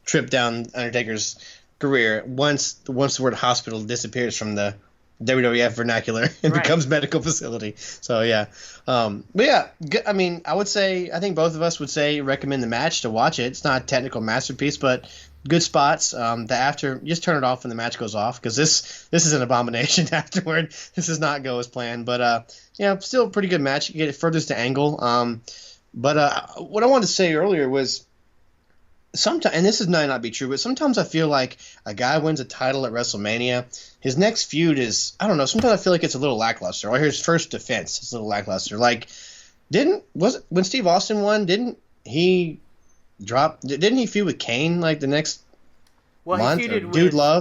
trip down Undertaker's career. Once the word hospital disappears from the WWF vernacular and becomes medical facility. So yeah, but yeah, I mean, I think both of us would say recommend the match to watch it. It's not a technical masterpiece, but good spots. Just turn it off when the match goes off, because this is an abomination afterward. This does not go as planned, but still a pretty good match. You get it furthest to Angle. But what I wanted to say earlier was, sometimes, and this might not be true, but sometimes I feel like a guy wins a title at WrestleMania, his next feud is, I don't know, sometimes I feel like it's a little lackluster. Or his first defense is a little lackluster. Like, when Steve Austin won, didn't he feud with Kane like the next month? He feuded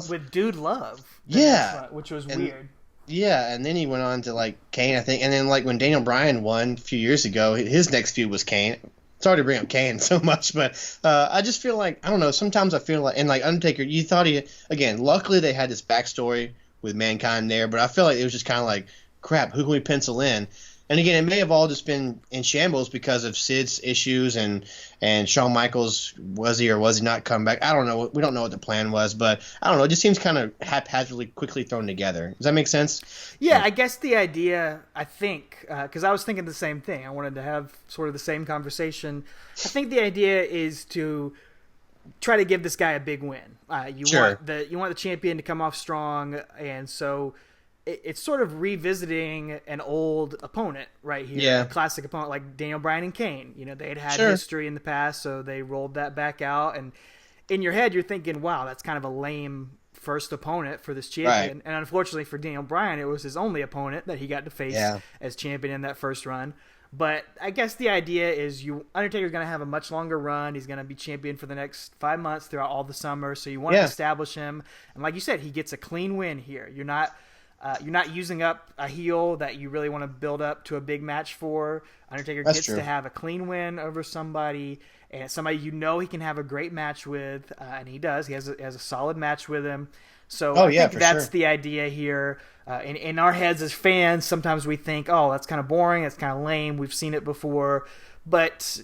with Dude Love. Yeah. Which was weird. Yeah, and then he went on to like Kane, I think, and then like when Daniel Bryan won a few years ago, his next feud was Kane. Sorry to bring up Kane so much, but I just feel like, I don't know, sometimes I feel like, and like Undertaker, you thought luckily they had this backstory with Mankind there, but I feel like it was just kind of like, crap, who can we pencil in? And again, it may have all just been in shambles because of Sid's issues and Shawn Michaels, was he or was he not coming back? I don't know. We don't know what the plan was, but I don't know. It just seems kind of haphazardly, quickly thrown together. Does that make sense? Yeah, I guess the idea, I think, because I was thinking the same thing. I wanted to have sort of the same conversation. I think the idea is to try to give this guy a big win. You want the champion to come off strong, and so it's sort of revisiting an old opponent right here. Yeah. A classic opponent like Daniel Bryan and Kane. They'd had history in the past, so they rolled that back out. And in your head, you're thinking, wow, that's kind of a lame first opponent for this champion. Right. And unfortunately for Daniel Bryan, it was his only opponent that he got to face as champion in that first run. But I guess the idea is Undertaker's going to have a much longer run. He's going to be champion for the next 5 months throughout all the summer. So you want to establish him. And like you said, he gets a clean win here. You're not using up a heel that you really want to build up to a big match for. Undertaker gets to have a clean win over somebody, and somebody he can have a great match with, and he does. He has a solid match with him. So I think that's the idea here. In our heads as fans, sometimes we think, oh, that's kind of boring, that's kind of lame, we've seen it before. But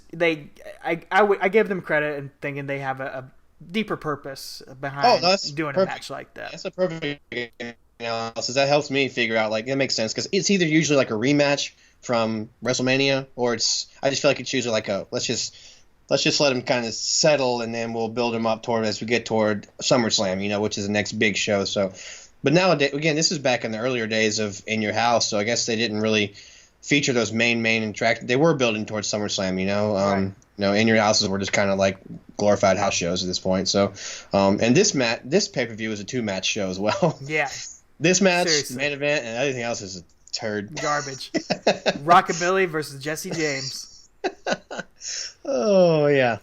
I give them credit in thinking they have a deeper purpose behind doing a match like that. That's a perfect analysis. That helps me figure out, like, that makes sense, because it's either usually like a rematch from WrestleMania, or I just feel like it's usually like let's just let him kind of settle, and then we'll build him up as we get toward SummerSlam, which is the next big show. So, but nowadays, again, this is back in the earlier days of In Your House, so I guess they didn't really feature those main attractions. They were building towards SummerSlam, In Your Houses were just kind of like glorified house shows at this point. So, and this pay-per-view is a 2-match show as well. Yeah. This match, main event, and everything else is a turd. Garbage. Rockabilly versus Jesse James. Oh, yeah.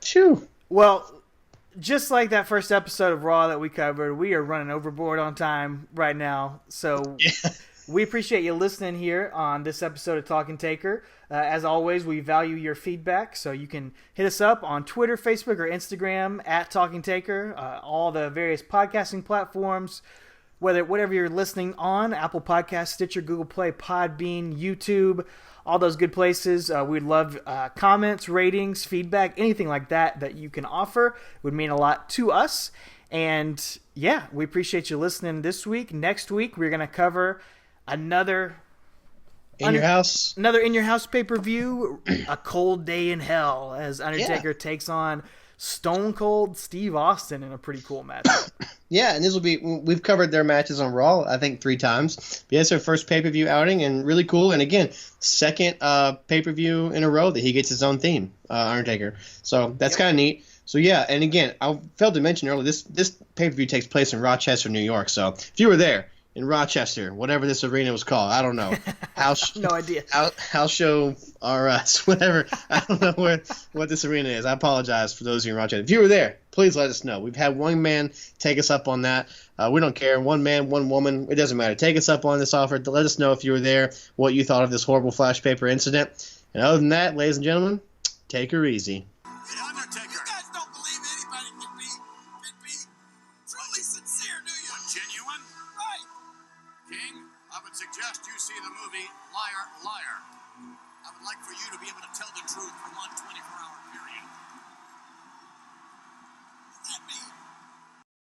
Phew. Well, just like that first episode of Raw that we covered, we are running overboard on time right now. So we appreciate you listening here on this episode of Talking Taker. As always, we value your feedback, so you can hit us up on Twitter, Facebook, or Instagram at Talking Taker, all the various podcasting platforms. Whatever you're listening on, Apple Podcasts, Stitcher, Google Play, Podbean, YouTube, all those good places. We'd love comments, ratings, feedback, anything like that you can offer. It would mean a lot to us. And yeah, we appreciate you listening this week. Next week, we're going to cover another In Your House pay-per-view, A Cold Day in Hell, as Undertaker takes on Stone Cold Steve Austin in a pretty cool match. Yeah, and we've covered their matches on Raw, I think 3 times. But yeah, it's their first pay-per-view outing, and really cool. And again, second pay-per-view in a row that he gets his own theme, Undertaker. So that's kind of neat. So yeah, and again, I failed to mention earlier, this pay-per-view takes place in Rochester, New York. So if you were there in Rochester, whatever this arena was called, I don't know. No idea. House Show RS, whatever. I don't know what this arena is. I apologize for those of you in Rochester. If you were there, please let us know. We've had one man take us up on that. We don't care. One man, one woman. It doesn't matter. Take us up on this offer. Let us know if you were there, what you thought of this horrible flash paper incident. And other than that, ladies and gentlemen, take her easy. The Undertaker. You guys don't believe anybody can be truly sincere, do you? Genuine? Right. King, I would suggest you see the movie Liar, Liar. I would like for you to be able to tell the truth for 1 24-hour